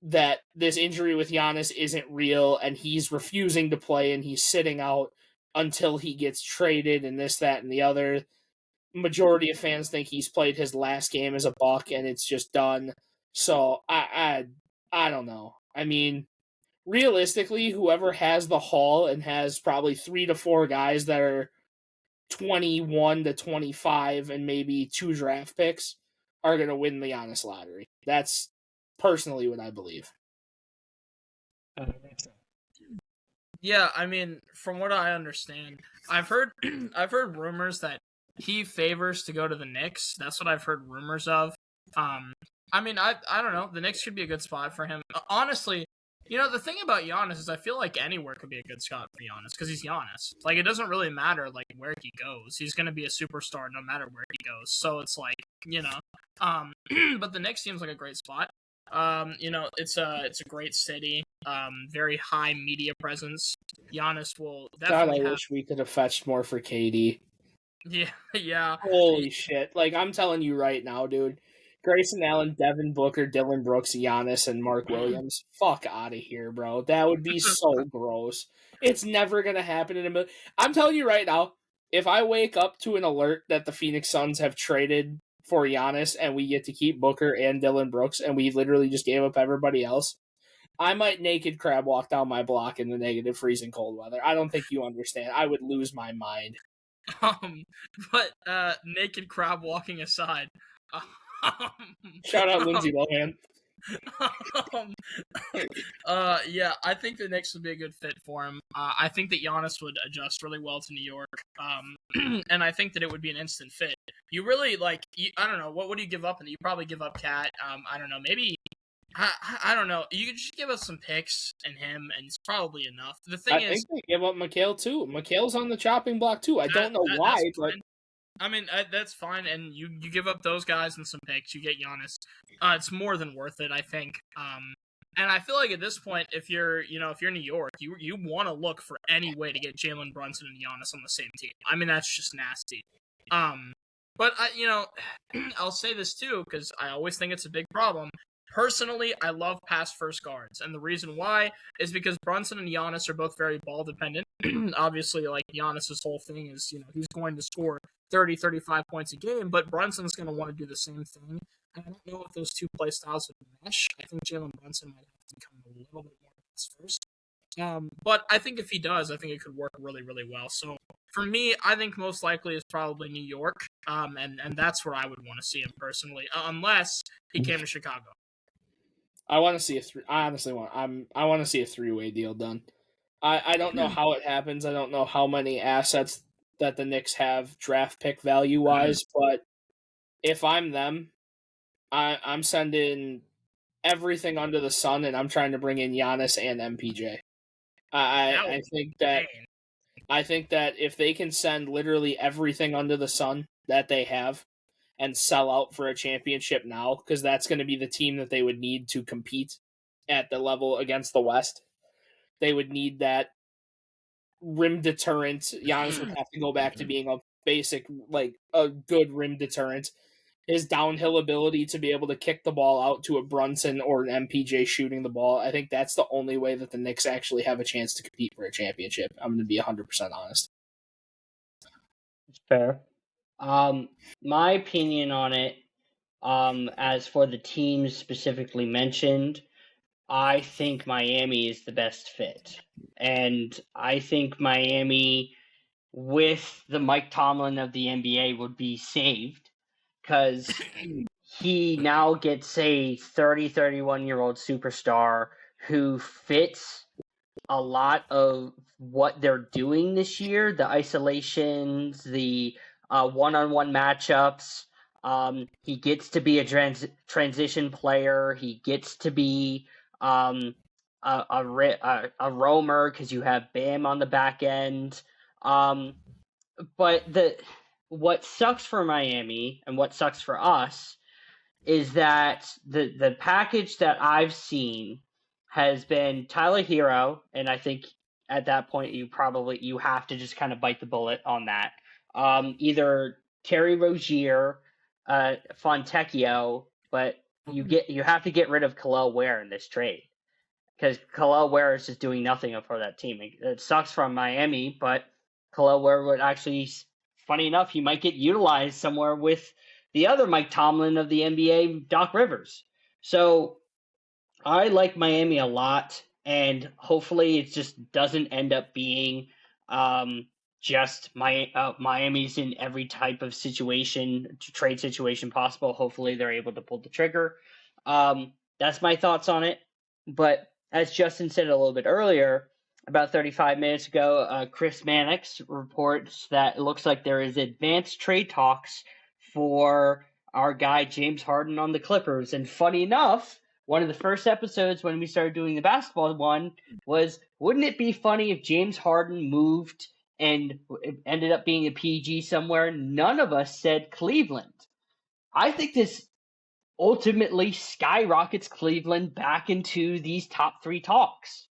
that this injury with Giannis isn't real and he's refusing to play and he's sitting out until he gets traded and this, that, and the other. Majority of fans think he's played his last game as a Buck and it's just done. So I don't know. I mean, realistically, whoever has the haul and has probably 3 to 4 guys that are 21 to 25 and maybe 2 draft picks are going to win the Giannis lottery. That's personally what I believe. Yeah, I mean, from what I understand, I've heard I've heard rumors that he favors to go to the Knicks. That's what I've heard rumors of. I mean, I don't know. The Knicks could be a good spot for him. Honestly, the thing about Giannis is I feel like anywhere could be a good spot for Giannis because he's Giannis. Like, it doesn't really matter like where he goes. He's gonna be a superstar no matter where he goes. So it's like, but the Knicks seems like a great spot. It's a great city. Very high media presence. Giannis will definitely God, I wish we could have fetched more for KD. Yeah. Holy shit! Like, I'm telling you right now, dude. Grayson Allen, Devin Booker, Dylan Brooks, Giannis, and Mark Williams. Fuck out of here, bro. That would be so gross. It's never gonna happen in a million. I'm telling you right now. If I wake up to an alert that the Phoenix Suns have traded for Giannis and we get to keep Booker and Dylan Brooks and we literally just gave up everybody else, I might naked crab walk down my block in the negative freezing cold weather. I don't think you understand. I would lose my mind. But naked crab walking aside, shout out Lindsay Lohan. Yeah, I think the Knicks would be a good fit for him. I think that Giannis would adjust really well to New York. And I think that it would be an instant fit. You really I don't know, what would you give up? And you probably give up Cat. I don't know, maybe. I don't know. You could just give us some picks and him, and it's probably enough. The thing I think they give up Mikal too. Mikal's on the chopping block too. I don't know why, but I mean that's fine. And you give up those guys and some picks, you get Giannis. It's more than worth it, I think. And I feel like at this point, if you're New York, you want to look for any way to get Jalen Brunson and Giannis on the same team. I mean, that's just nasty. But I'll say this too because I always think it's a big problem. Personally, I love pass first guards, and the reason why is because Brunson and Giannis are both very ball dependent. Obviously, like Giannis's whole thing is, he's going to score 30, 35 points a game, but Brunson's going to want to do the same thing. And I don't know if those two play styles would mesh. I think Jalen Brunson might have to become a little bit more pass first. But I think if he does, I think it could work really, really well. So for me, I think most likely is probably New York, and that's where I would want to see him personally, unless he came to Chicago. I want to see I honestly want. I want to see a 3-way deal done. I don't know how it happens. I don't know how many assets that the Knicks have draft pick value wise, but if I'm them, I'm sending everything under the sun, and I'm trying to bring in Giannis and MPJ. I think that if they can send literally everything under the sun that they have and sell out for a championship now, because that's going to be the team that they would need to compete at the level against the West. They would need that rim deterrent. Giannis would have to go back to being a basic, a good rim deterrent. His downhill ability to be able to kick the ball out to a Brunson or an MPJ shooting the ball, I think that's the only way that the Knicks actually have a chance to compete for a championship. I'm going to be 100% honest. It's fair. My opinion on it, as for the teams specifically mentioned, I think Miami is the best fit. And I think Miami, with the Mike Tomlin of the NBA, would be saved because he now gets a 31-year-old superstar who fits a lot of what they're doing this year, the isolations, the one-on-one matchups. He gets to be a transition player. He gets to be a roamer because you have Bam on the back end. But what sucks for Miami and what sucks for us is that the package that I've seen has been Tyler Hero, and I think at that point you have to just kind of bite the bullet on that. Either Terry Rozier, Fontecchio, but you have to get rid of Khalil Ware in this trade because Khalil Ware is just doing nothing for that team. It sucks from Miami, but Khalil Ware would actually, funny enough, he might get utilized somewhere with the other Mike Tomlin of the NBA, Doc Rivers. So I like Miami a lot, and hopefully it just doesn't end up being just Miami's in every type of trade situation possible. Hopefully they're able to pull the trigger. That's my thoughts on it. But as Justin said a little bit earlier, about 35 minutes ago, Chris Mannix reports that it looks like there is advanced trade talks for our guy James Harden on the Clippers. And funny enough, one of the first episodes when we started doing the basketball one was, wouldn't it be funny if James Harden moved and ended up being a PG somewhere? None of us said Cleveland. I think this ultimately skyrockets Cleveland back into these top 3 talks.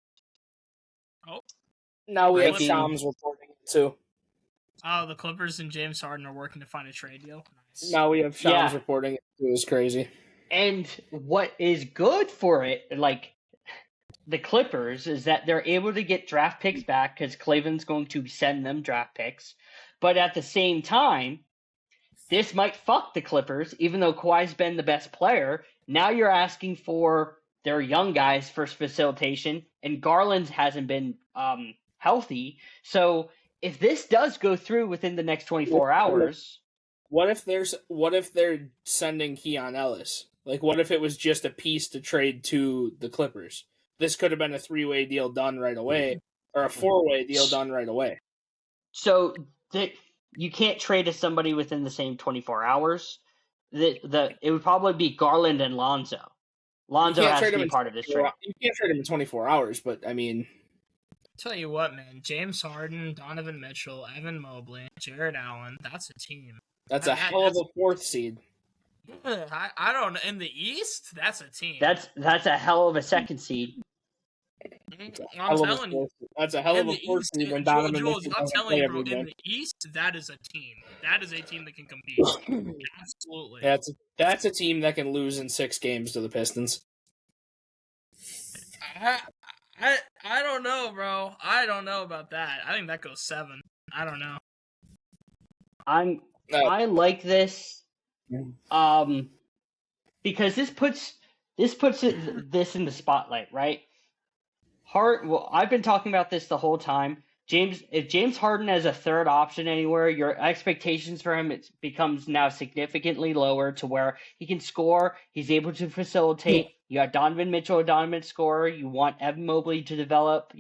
Oh, now we have Shams reporting it too. Oh, the Clippers and James Harden are working to find a trade deal. Nice. Now we have Shams reporting it too. It's crazy. And what is good for it, like the Clippers, is that they're able to get draft picks back because Cleveland's going to send them draft picks. But at the same time, this might fuck the Clippers, even though Kawhi's been the best player. Now you're asking for their young guys for facilitation, and Garland hasn't been healthy. So if this does go through within the next 24 hours... What if they're sending Keon Ellis? Like, what if it was just a piece to trade to the Clippers? This could have been a 3-way deal done right away, or a 4-way deal done right away. So you can't trade to somebody within the same 24 hours. It would probably be Garland and Lonzo. Lonzo has to be part of this trade. You can't trade him in 24 hours, but I mean... Tell you what, man. James Harden, Donovan Mitchell, Evan Mobley, Jared Allen. That's a team. That's a hell of a 4th seed. I don't know. In the East, that's a team. That's a hell of a 2nd seed. I'm telling you. That's a hell of a 4th seed when Donovan Mitchell I'm telling you, bro, in the East, that is a team. That is a team that can compete. Absolutely. That's a team that can lose in 6 games to the Pistons. I don't know, bro. I don't know about that. I think that goes 7. I don't know. I like this, because this puts this in the spotlight, right? I've been talking about this the whole time. If James Harden has a 3rd option anywhere, your expectations for him becomes now significantly lower to where he can score, he's able to facilitate. You got Donovan Mitchell, a dominant scorer. You want Evan Mobley to develop,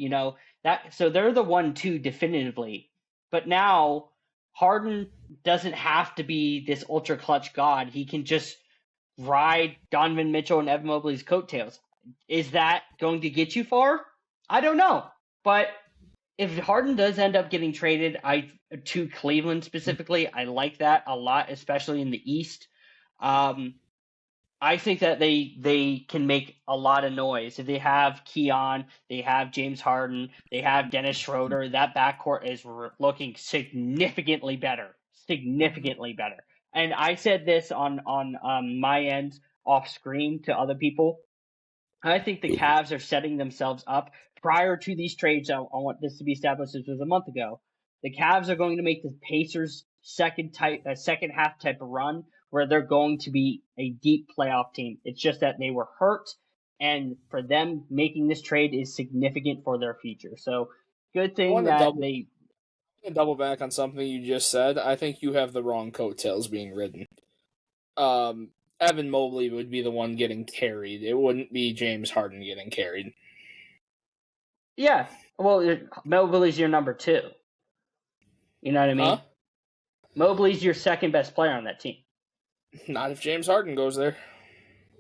that. So they're the 1-2 definitively. But now Harden doesn't have to be this ultra clutch god. He can just ride Donovan Mitchell and Evan Mobley's coattails. Is that going to get you far? I don't know. But if Harden does end up getting traded to Cleveland specifically, I like that a lot, especially in the East. I think that they can make a lot of noise. If they have Keon, they have James Harden, they have Dennis Schroeder, that backcourt is looking significantly better. Significantly better. And I said this on my end off screen to other people. I think the Cavs are setting themselves up prior to these trades. I want this to be established. This was a month ago. The Cavs are going to make the Pacers second half type of run where they're going to be a deep playoff team. It's just that they were hurt, and for them making this trade is significant for their future. So good thing that they double back on something you just said. I think you have the wrong coattails being ridden. Evan Mobley would be the one getting carried. It wouldn't be James Harden getting carried. Yeah. Well, Mobley's your number 2. You know what I mean? Huh? Mobley's your second best player on that team. Not if James Harden goes there.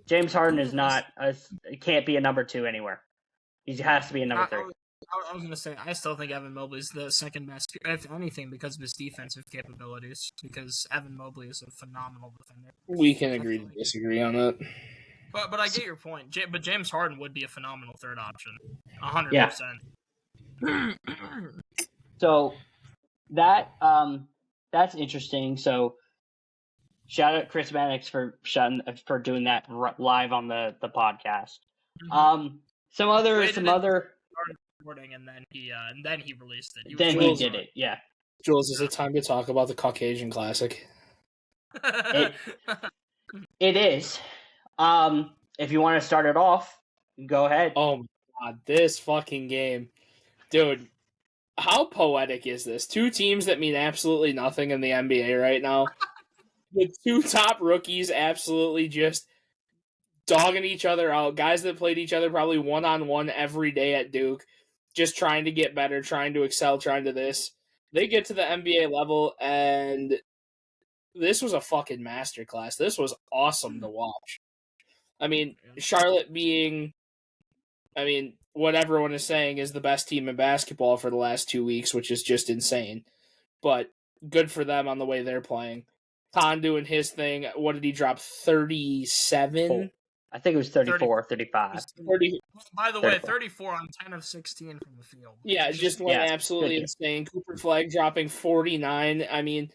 James Harden is not. Can't be a number 2 anywhere. He has to be a number 3. I was going to say, I still think Evan Mobley's the second best, if anything, because of his defensive capabilities. Because Evan Mobley is a phenomenal defender. We can agree to disagree on that. But I get your point. But James Harden would be a phenomenal 3rd option. 100%. Yeah. So that's interesting. So shout out Chris Mannix for doing that live on the podcast. Mm-hmm. Some other recording, and then he released it. He did it. Yeah. Jules, is it time to talk about the Caucasian Classic? It is. If you want to start it off, go ahead. Oh my god, this fucking game. Dude, how poetic is this? 2 teams that mean absolutely nothing in the NBA right now. The 2 top rookies absolutely just dogging each other out. Guys that played each other probably one-on-one every day at Duke. just trying to get better, trying to excel, trying to this. They get to the NBA level, and this was a fucking masterclass. This was awesome to watch. I mean, Charlotte being, what everyone is saying is the best team in basketball for the last 2 weeks, which is just insane. But good for them on the way they're playing. Khan doing his thing. What did he drop? 37? I think it was 34, 35. 30. By the way, 34 on 10 of 16 from the field. Yeah, just went absolutely insane. Cooper Flag dropping 49. I mean,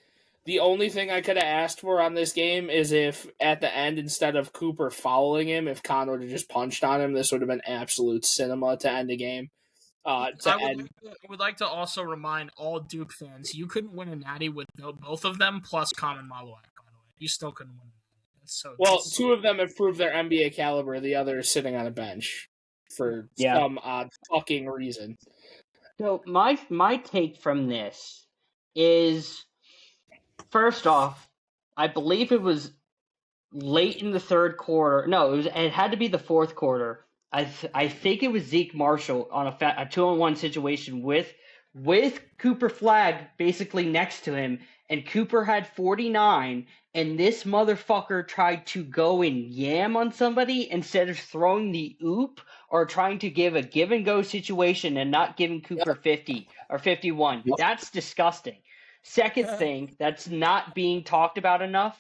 the only thing I could have asked for on this game is if at the end, instead of Cooper fouling him, if Khan would have just punched on him, this would have been absolute cinema to end the game. I would like to also remind all Duke fans, you couldn't win a natty with both of them plus Common Maluak, by the way. You still couldn't win. Two of them have proved their NBA caliber. The other is sitting on a bench for some odd fucking reason. So my take from this is, first off, I believe it was late in the third quarter. No, it had to be the fourth quarter. I think it was Zeke Marshall on a 2-on-1 situation with Cooper Flag basically next to him, and Cooper had 49, and this motherfucker tried to go and yam on somebody instead of throwing the oop or trying to give a give-and-go situation and not giving Cooper 50 or 51. Yep. That's disgusting. Second thing that's not being talked about enough,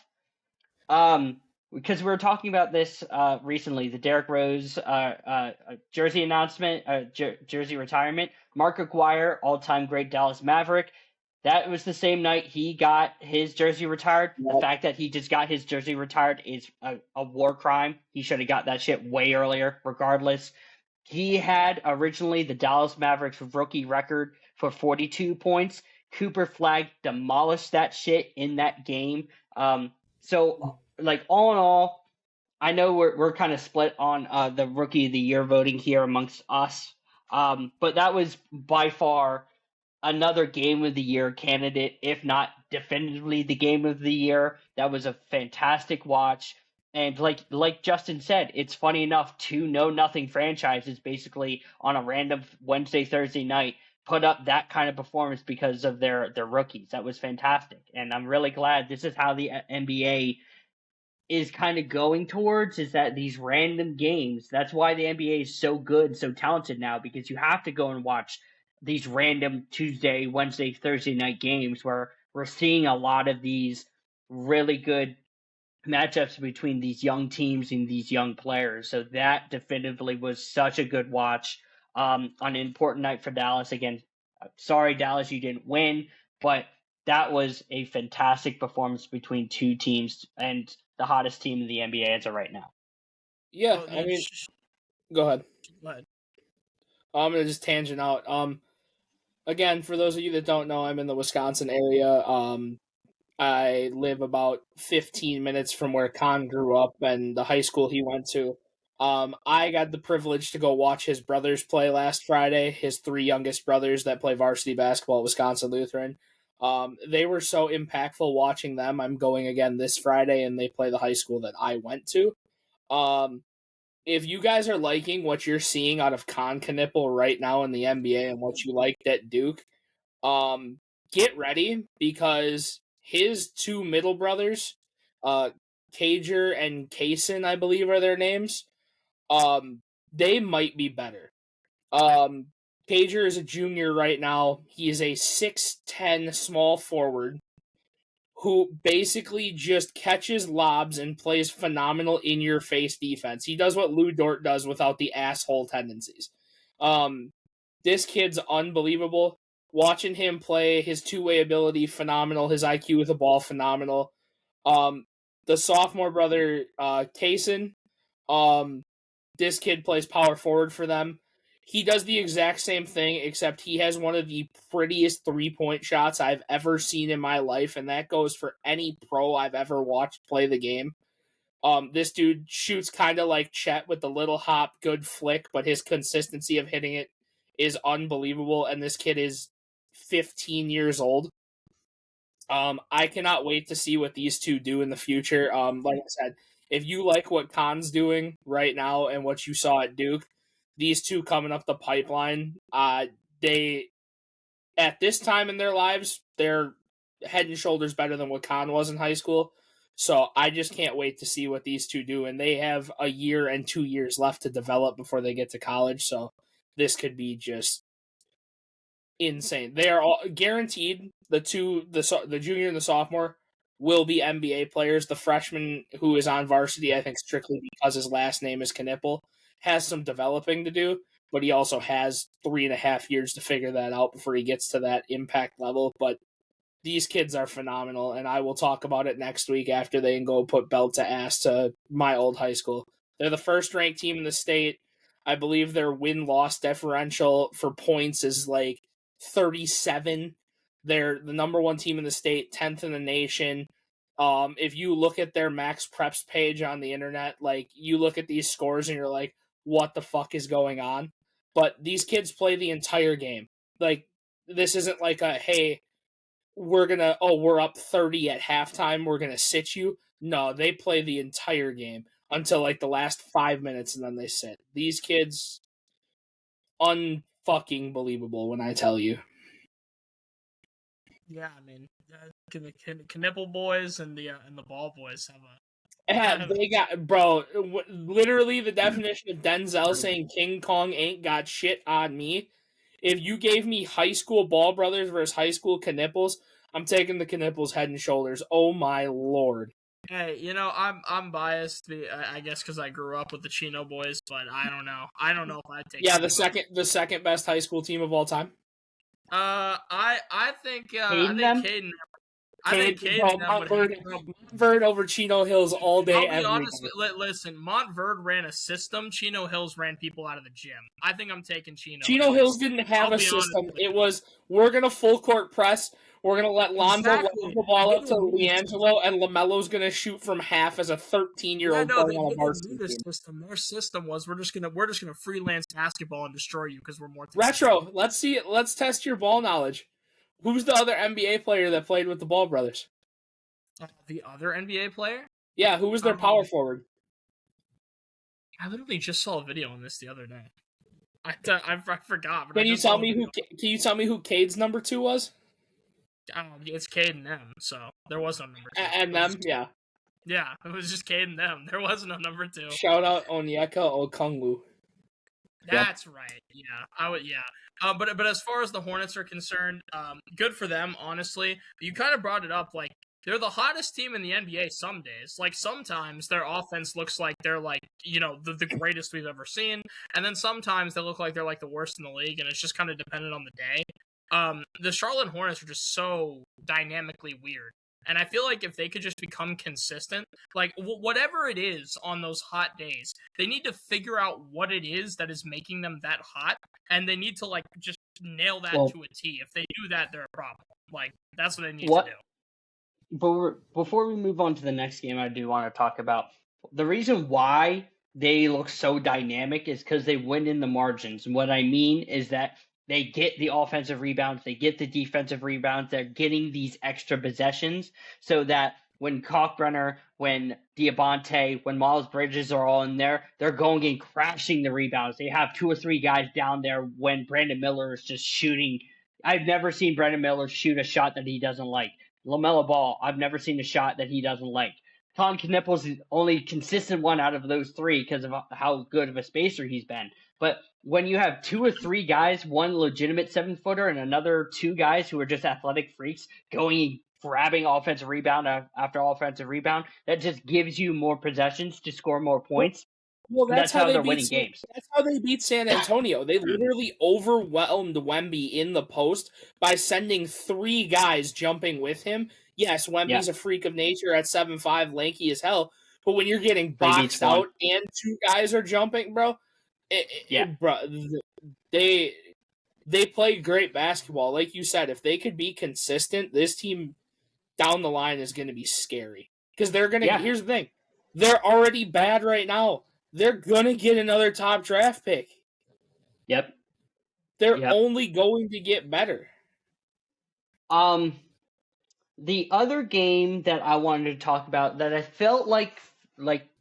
because we were talking about this recently, the Derrick Rose jersey announcement, jersey retirement. Mark Aguirre, all-time great Dallas Maverick. That was the same night he got his jersey retired. Yep. The fact that he just got his jersey retired is a war crime. He should have got that shit way earlier, regardless. He had originally the Dallas Mavericks rookie record for 42 points. Cooper Flag demolished that shit in that game. So, like, all in all, I know we're kind of split on the Rookie of the Year voting here amongst us, but that was by far another Game of the Year candidate, if not definitively the Game of the Year. That was a fantastic watch. And like Justin said, it's funny enough, two know-nothing franchises basically on a random Wednesday, Thursday night put up that kind of performance because of their rookies. That was fantastic. And I'm really glad this is how the NBA is kind of going towards, is that these random games. That's why the NBA is so good, so talented now, because you have to go and watch these random Tuesday, Wednesday, Thursday night games where we're seeing a lot of these really good matchups between these young teams and these young players. So that definitively was such a good watch on an important night for Dallas. Again, sorry, Dallas, you didn't win, but that was a fantastic performance between two teams and the hottest team in the NBA as of right now. Yeah, I mean, go ahead. I'm going to just tangent out. Again, for those of you that don't know, I'm in the Wisconsin area. I live about 15 minutes from where Khan grew up and the high school he went to. I got the privilege to go watch his brothers play last Friday, his three youngest brothers that play varsity basketball at Wisconsin Lutheran. They were so impactful watching them. I'm going again this Friday, and they play the high school that I went to. If you guys are liking what you're seeing out of Con Knipple right now in the NBA and what you liked at Duke, get ready, because his two middle brothers, Cager and Kaysen, I believe are their names, they might be better. Cager is a junior right now. He is a 6'10" small forward who basically just catches lobs and plays phenomenal in-your-face defense. He does what Lou Dort does without the asshole tendencies. This kid's unbelievable. Watching him play, his two-way ability, phenomenal. His IQ with the ball, phenomenal. The sophomore brother, Kaysen, this kid plays power forward for them. He does the exact same thing, except he has one of the prettiest three-point shots I've ever seen in my life, and that goes for any pro I've ever watched play the game. This dude shoots kind of like Chet with the little hop, good flick, but his consistency of hitting it is unbelievable, and this kid is 15 years old. I cannot wait to see what these two do in the future. Like I said, if you like what Khan's doing right now and what you saw at Duke, these two coming up the pipeline, they, at this time in their lives, they're head and shoulders better than what Khan was in high school. So I just can't wait to see what these two do. And they have a year and 2 years left to develop before they get to college. So this could be just insane. They are all guaranteed. The junior and the sophomore will be NBA players. The freshman who is on varsity, I think strictly because his last name is Knipple, has some developing to do, but he also has 3.5 years to figure that out before he gets to that impact level. But these kids are phenomenal, and I will talk about it next week after they can go put belt to ass to my old high school. They're the first-ranked team in the state. I believe their win-loss differential for points is like 37. They're the number one team in the state, 10th in the nation. If you look at their Max Preps page on the internet, like, you look at these scores and you're like, what the fuck is going on? But these kids play the entire game. Like, this isn't like a, hey, we're up 30 at halftime, we're gonna sit you. No, they play the entire game until like the last 5 minutes and then they sit. These kids, unfucking believable when I tell you. Yeah, I mean, the Knipple boys and the Ball boys have a. They got, bro, literally the definition of Denzel saying King Kong ain't got shit on me. If you gave me high school Ball brothers versus high school Knipples, I'm taking the Knipples head and shoulders. Oh my lord. Hey, I'm biased, I guess, because I grew up with the Chino boys, but I don't know. I don't know if I'd take. Yeah, the second best high school team of all time. I think Caden. I think Montverde over Chino Hills all day. I'll be honest. Listen, Montverde ran a system. Chino Hills ran people out of the gym. I think I'm taking Chino. Chino Hills didn't have a system. It was, we're gonna full court press. We're gonna let Lonzo let the ball up to Leangelo, and LaMelo's gonna shoot from half as a 13-year-old playing on a varsity team. Their system was we're just gonna freelance basketball and destroy you because we're more retro. Let's see it. Let's test your ball knowledge. Who's the other NBA player that played with the Ball brothers? The other NBA player? Yeah, who was their power forward? I literally just saw a video on this the other day. I forgot. But Can you tell me who Cade's number 2 was? It's Cade and them, so there was no number 2. And them, yeah. Yeah, it was just Cade and them. There was no number 2. Shout out Onyeka Okongwu. That's right. Yeah, I would. Yeah. But as far as the Hornets are concerned, good for them, honestly. But you kind of brought it up, like, they're the hottest team in the NBA some days. Like, sometimes their offense looks like they're, like, the greatest we've ever seen. And then sometimes they look like they're, like, the worst in the league, and it's just kind of dependent on the day. The Charlotte Hornets are just so dynamically weird. And I feel like if they could just become consistent, like, whatever it is on those hot days, they need to figure out what it is that is making them that hot, and they need to, like, just nail that to a T. If they do that, they're a problem. Like, that's what they need to do. But before we move on to the next game, I do want to talk about the reason why they look so dynamic is because they win in the margins. And what I mean is that they get the offensive rebounds, they get the defensive rebounds, they're getting these extra possessions so that when Kalkbrenner, when Diabate, when Miles Bridges are all in there, they're going and crashing the rebounds. They have 2 or 3 guys down there when Brandon Miller is just shooting. I've never seen Brandon Miller shoot a shot that he doesn't like. LaMelo Ball, I've never seen a shot that he doesn't like. Tom Knipple's the only consistent one out of those 3 because of how good of a spacer he's been. But when you have 2 or 3 guys, one legitimate 7-footer and another 2 guys who are just athletic freaks going and grabbing offensive rebound after offensive rebound, that just gives you more possessions to score more points. Well, that's how they're winning games. That's how they beat San Antonio. They literally overwhelmed Wemby in the post by sending 3 guys jumping with him. Yes, Wemby's a freak of nature at 7'5", lanky as hell. But when you're getting boxed out and 2 guys are jumping, bro, they play great basketball. Like you said, if they could be consistent, this team down the line is going to be scary. Because they're going to, here's the thing, they're already bad right now. They're going to get another top draft pick. Yep. They're only going to get better. The other game that I wanted to talk about that I felt like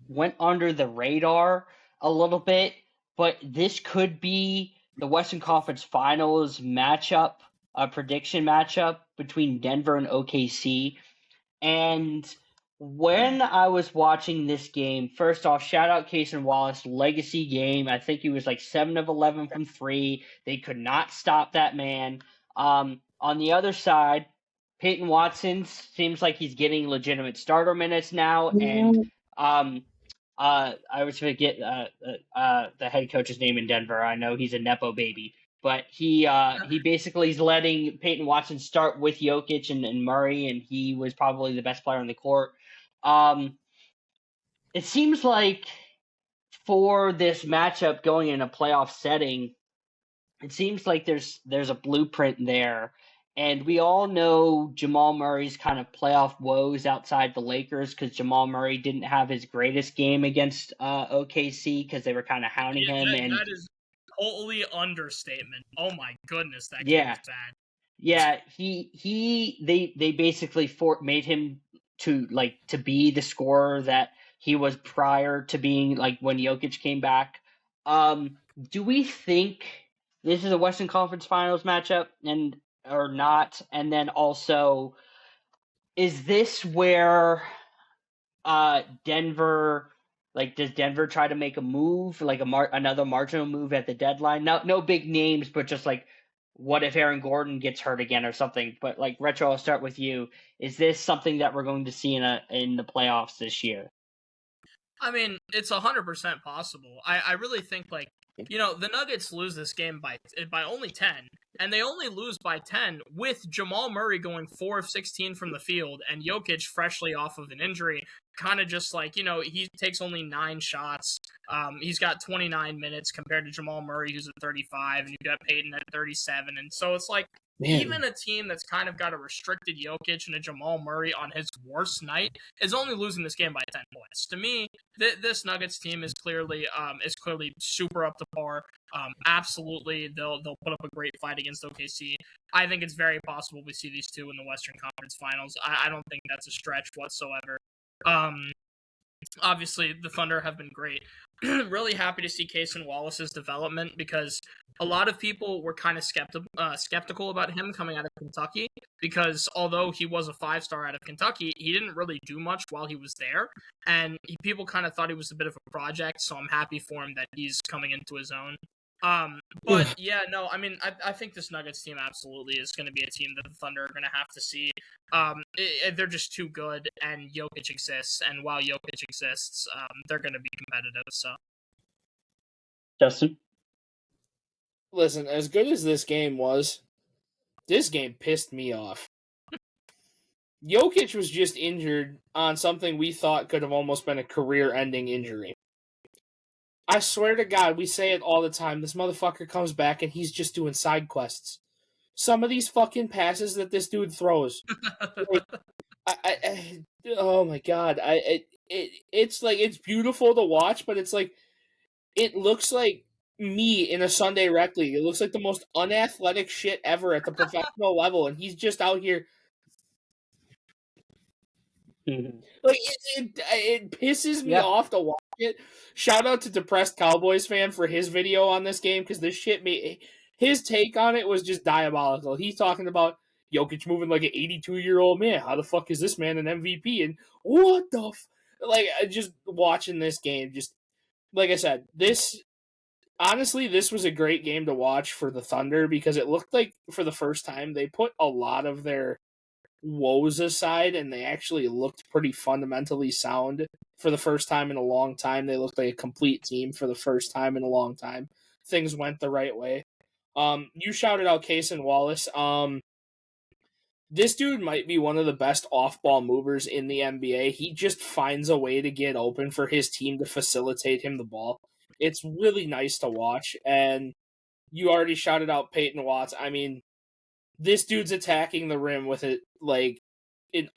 went under the radar a little bit but this could be the Western Conference Finals matchup, a prediction matchup between Denver and OKC. And when I was watching this game, first off, shout out Cason Wallace, legacy game. I think he was like 7 of 11 from 3. They could not stop that man. On the other side, Peyton Watson seems like he's getting legitimate starter minutes now, and I always forget the head coach's name in Denver. I know he's a nepo baby, but he basically is letting Peyton Watson start with Jokic and Murray, and he was probably the best player on the court. It seems like for this matchup going in a playoff setting, it seems like there's a blueprint there. And we all know Jamal Murray's kind of playoff woes outside the Lakers because Jamal Murray didn't have his greatest game against OKC because they were kind of hounding him. That is totally understatement. Oh my goodness, that game was bad. Yeah, they basically made him to be the scorer that he was prior to being like when Jokic came back. Do we think this is a Western Conference Finals matchup or not? And then also, is this where Denver, does Denver try to make a move, like another marginal move at the deadline? No big names, but just like, what if Aaron Gordon gets hurt again or something? But like, Retro, I'll start with you. Is this something that we're going to see in the playoffs this year? I mean, it's 100% possible. I really think the Nuggets lose this game by only 10, and they only lose by 10 with Jamal Murray going 4 of 16 from the field and Jokic freshly off of an injury, kind of just he takes only 9 shots. He's got 29 minutes compared to Jamal Murray, who's at 35, and you got Peyton at 37, and so it's like, man, even a team that's kind of got a restricted Jokic and a Jamal Murray on his worst night is only losing this game by 10 points. To me, this Nuggets team is clearly super up to par. Absolutely, they'll put up a great fight against OKC. I think it's very possible we see these two in the Western Conference Finals. I don't think that's a stretch whatsoever. Obviously, the Thunder have been great. Really happy to see Cason Wallace's development because a lot of people were kind of skeptical about him coming out of Kentucky because although he was a 5-star out of Kentucky, he didn't really do much while he was there, and people kind of thought he was a bit of a project, so I'm happy for him that he's coming into his own. But yeah, no, I mean, I think this Nuggets team absolutely is going to be a team that the Thunder are going to have to see. They're just too good, and Jokic exists, and while Jokic exists, they're going to be competitive. So, Justin, listen, as good as this game was, this game pissed me off. Jokic was just injured on something we thought could have almost been a career-ending injury. I swear to God, we say it all the time. This motherfucker comes back and he's just doing side quests. Some of these fucking passes that this dude throws. Oh my God. It's like, it's beautiful to watch, but it's like, it looks like me in a Sunday rec league. It looks like the most unathletic shit ever at the professional level, and he's just out here. Mm-hmm. Like, it pisses me off to watch it. Shout out to Depressed Cowboys fan for his video on this game, because this shit his take on it was just diabolical. He's talking about Jokic moving like an 82-year-old man. How the fuck is this man an MVP? And what the just watching this game, just like I said, honestly, this was a great game to watch for the Thunder because it looked like for the first time they put a lot of their woes aside and they actually looked pretty fundamentally sound for the first time in a long time. They looked like a complete team for the first time in a long time. Things went the right way. You shouted out Cason Wallace. This dude might be one of the best off-ball movers in the NBA. He just finds a way to get open for his team to facilitate him the ball. It's really nice to watch. And you already shouted out Peyton Watts. I mean, this dude's attacking the rim with an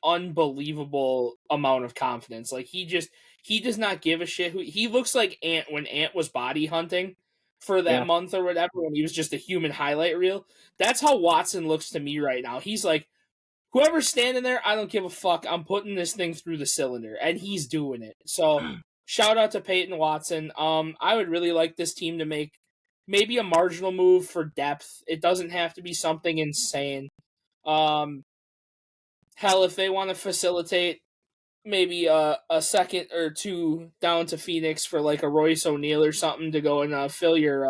unbelievable amount of confidence. Like, he does not give a shit. He looks like Ant when Ant was body hunting for that month or whatever, when he was just a human highlight reel. That's how Watson looks to me right now. He's like, whoever's standing there, I don't give a fuck. I'm putting this thing through the cylinder, and he's doing it. So shout out to Peyton Watson. I would really like this team to make maybe a marginal move for depth. It doesn't have to be something insane. Hell, if they want to facilitate maybe a second or two down to Phoenix for like a Royce O'Neal or something to go and fill your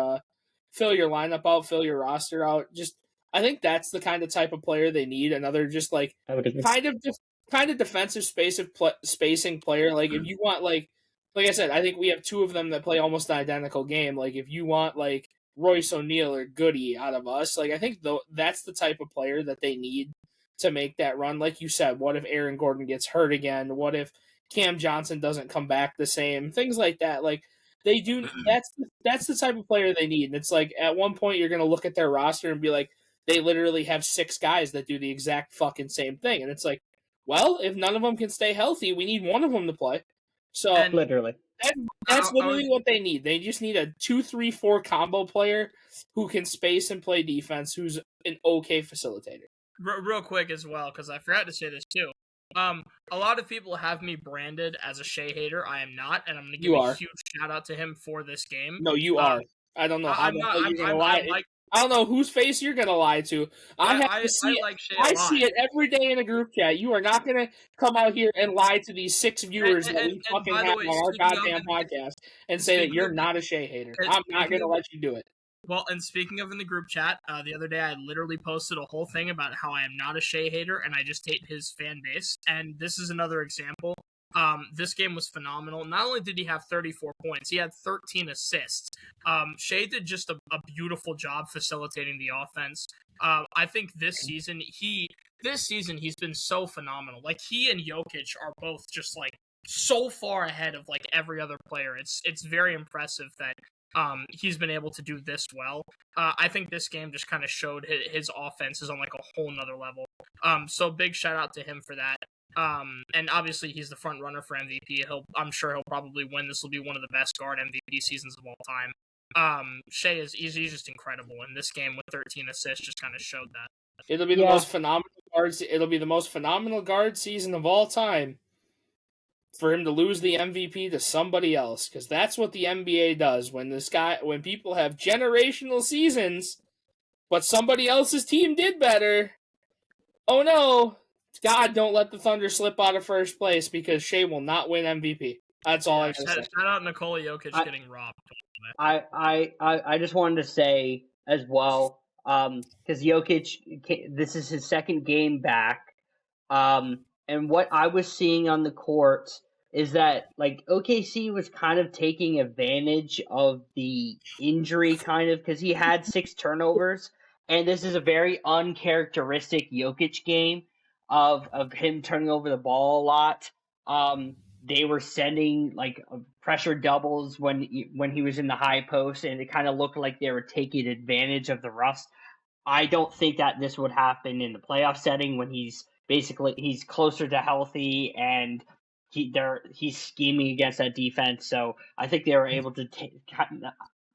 lineup out, fill your roster out. Just I think that's the kind of type of player they need. Another just like kind of defensive spacing player. Like if you want like I said, I think we have two of them that play almost an identical game. Like if you want like Royce O'Neal or Goody out of us, like I think that's the type of player that they need to make that run. Like you said, what if Aaron Gordon gets hurt again? What if Cam Johnson doesn't come back the same? Things like that. Like they do. That's the type of player they need. And it's like at one point you're going to look at their roster and be like, they literally have 6 guys that do the exact fucking same thing. And it's like, well, if none of them can stay healthy, we need one of them to play. So literally, that's literally what they need. They just need a 2-3-4 combo player who can space and play defense, who's an okay facilitator. Real quick as well, because I forgot to say this too. A lot of people have me branded as a Shea hater. I am not, and I'm going to give a huge shout out to him for this game. No, you are. I don't know how you're going to lie. I don't know whose face you're going to lie to. I see it every day in a group chat. You are not going to come out here and lie to these 6 viewers that we fucking have on our goddamn podcast and say that you're not a Shea hater. I'm not going to let you do it. Well, and speaking of in the group chat, the other day I literally posted a whole thing about how I am not a Shea hater and I just hate his fan base. And this is another example. This game was phenomenal. Not only did he have 34 points, he had 13 assists. Shea did just a beautiful job facilitating the offense. I think this season he's been so phenomenal. Like he and Jokic are both just like so far ahead of like every other player. It's very impressive that he's been able to do this well. I think this game just kind of showed his offense is on like a whole nother level. So big shout out to him for that. And obviously he's the front runner for MVP. I'm sure he'll probably win. This will be one of the best guard MVP seasons of all time. Shea he's just incredible, and this game with 13 assists just kind of showed that. It'll be the most phenomenal guards. It'll be the most phenomenal guard season of all time for him to lose the MVP to somebody else, because that's what the NBA does when people have generational seasons, but somebody else's team did better. Oh no, God, don't let the Thunder slip out of first place because Shea will not win MVP. That's all I gotta say. Shout out Nikola Jokic getting robbed. I just wanted to say as well, because Jokic, this is his second game back, and what I was seeing on the court is that like OKC was kind of taking advantage of the injury, kind of, because he had 6 turnovers, and this is a very uncharacteristic Jokic game of him turning over the ball a lot. They were sending like pressure doubles when he was in the high post, and it kind of looked like they were taking advantage of the rust. I don't think that this would happen in the playoff setting when he's closer to healthy and he's scheming against that defense. So I think they were able to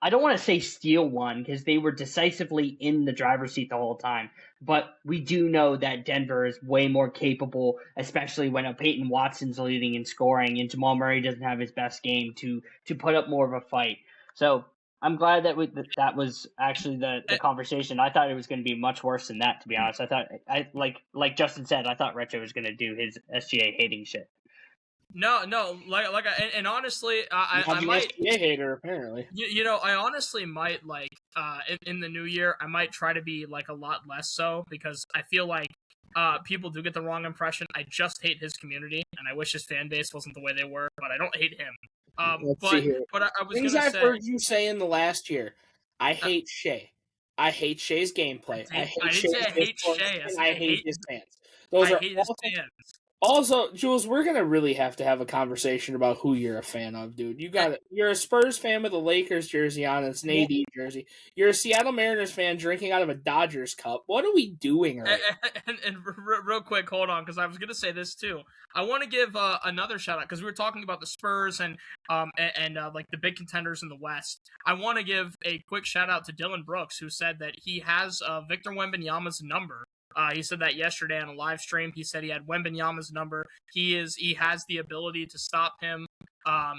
I don't want to say steal one because they were decisively in the driver's seat the whole time. But we do know that Denver is way more capable, especially when Peyton Watson's leading in scoring and Jamal Murray doesn't have his best game to put up more of a fight. So I'm glad that that was actually the conversation. I thought it was going to be much worse than that, to be honest. I thought, like Justin said, I thought Retro was going to do his SGA hating shit. No, and honestly, I might SGA hater apparently. I honestly might in the new year, I might try to be like a lot less so, because I feel like people do get the wrong impression. I just hate his community, and I wish his fan base wasn't the way they were, but I don't hate him. But I was things gonna I've say, heard you say in the last year. I hate Shea. I hate Shea's gameplay. I hate his fans. I hate his fans. Also, Jules, we're gonna really have to have a conversation about who you're a fan of, dude. You're a Spurs fan with a Lakers jersey on, and it's an AD jersey. You're a Seattle Mariners fan drinking out of a Dodgers cup. What are we doing right now? And real quick, hold on, because I was gonna say this too. I want to give another shout out, because we were talking about the Spurs and like the big contenders in the West. I want to give a quick shout out to Dylan Brooks, who said that he has Victor Wembanyama's number. He said that yesterday on a live stream. He said he had Wembanyama's number. He has the ability to stop him.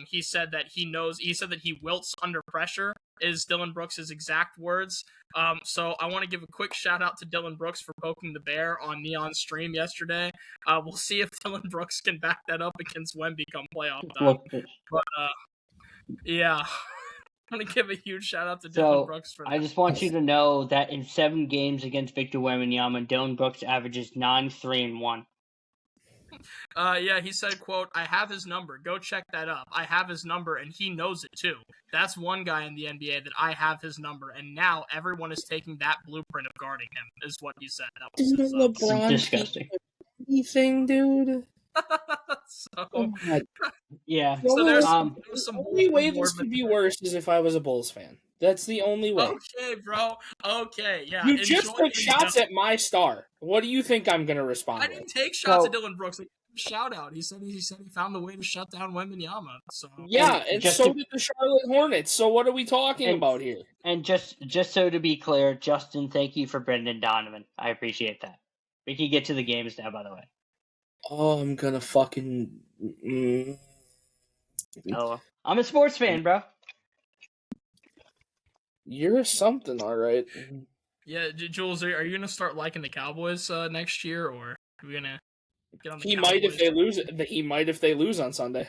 He said that he knows. He said that he wilts under pressure. Is Dylan Brooks' exact words. So I want to give a quick shout out to Dylan Brooks for poking the bear on Neon's stream yesterday. We'll see if Dylan Brooks can back that up against Wemby come playoff time. But yeah. I'm going to give a huge shout out to Dylan Brooks for that. I just want you to know that in 7 games against Victor Wembanyama, Dylan Brooks averages 9-3-1. Yeah, he said, quote, I have his number. Go check that up. I have his number, and he knows it, too. That's one guy in the NBA that I have his number, and now everyone is taking that blueprint of guarding him, is what he said. That was Isn't LeBron disgusting. Anything, dude? Yeah. So there's some the only way this could be worse is if I was a Bulls fan. That's the only way. Okay, bro. Okay, yeah. You just took shots at my star. What do you think I'm going to respond I didn't take shots at Dylan Brooks. Shout out. He said he found the way to shut down Wembanyama. So yeah, and so did the Charlotte Hornets. So what are we talking about here? And just so to be clear, Justin, thank you for Brendan Donovan. I appreciate that. We can get to the games now, by the way. Oh, I'm gonna fucking. Oh, I'm a sports fan, bro. You're something, all right. Yeah, Jules, are you gonna start liking the Cowboys next year, or are we gonna get on the? He might if they lose. He might if they lose on Sunday.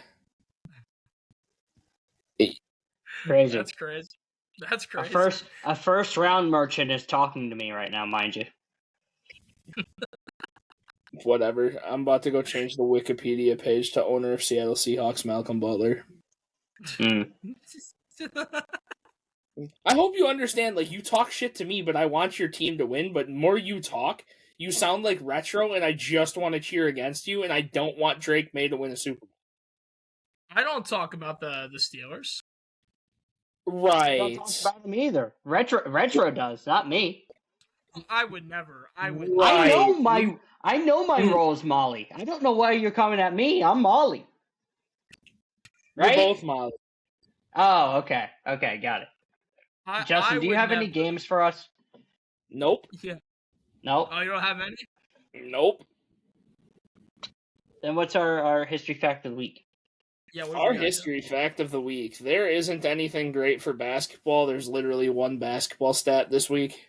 Crazy. That's crazy. That's crazy. A first round merchant is talking to me right now, mind you. Whatever. I'm about to go change the Wikipedia page to owner of Seattle Seahawks, Malcolm Butler. Mm. I hope you understand, like, you talk shit to me, but I want your team to win, but the more you talk, you sound like retro, and I just want to cheer against you, and I don't want Drake May to win a Super Bowl. I don't talk about the Steelers. Right. I don't talk about them either. Retro does, not me. I would never. Right. I know my role is Molly. I don't know why you're coming at me. I'm Molly. Right? We're both Molly. Oh, okay. Okay, got it. Justin, do you have any games for us? Nope. Yeah. Nope. Oh, you don't have any? Nope. Then what's our history fact of the week? Yeah, our history fact of the week. There isn't anything great for basketball. There's literally one basketball stat this week.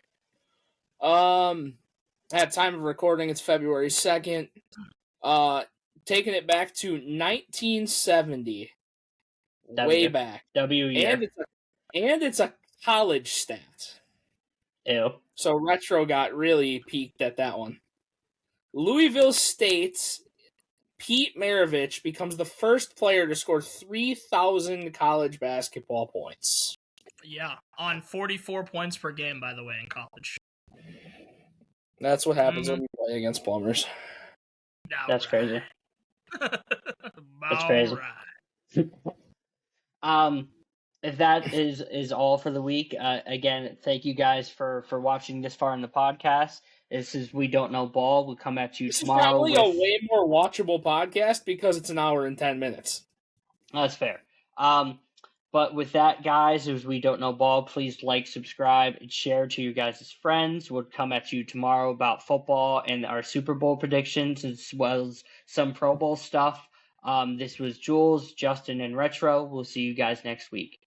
At time of recording, it's February 2nd. Taking it back to 1970. Way back. W year. And it's a college stat. Ew. So Retro got really peaked at that one. Louisville State's Pete Maravich becomes the first player to score 3,000 college basketball points. Yeah, on 44 points per game, by the way, in college. That's what happens when you play against plumbers. That's crazy. That's crazy. If that is all for the week, again, thank you guys for watching this far in the podcast. This is We Don't Know Ball. We'll come at you tomorrow. It's probably a way more watchable podcast because it's an hour and 10 minutes. That's fair. But with that, guys, as We Don't Know Ball, please like, subscribe, and share to your guys' friends. We'll come at you tomorrow about football and our Super Bowl predictions, as well as some Pro Bowl stuff. This was Jules, Justin, and Retro. We'll see you guys next week.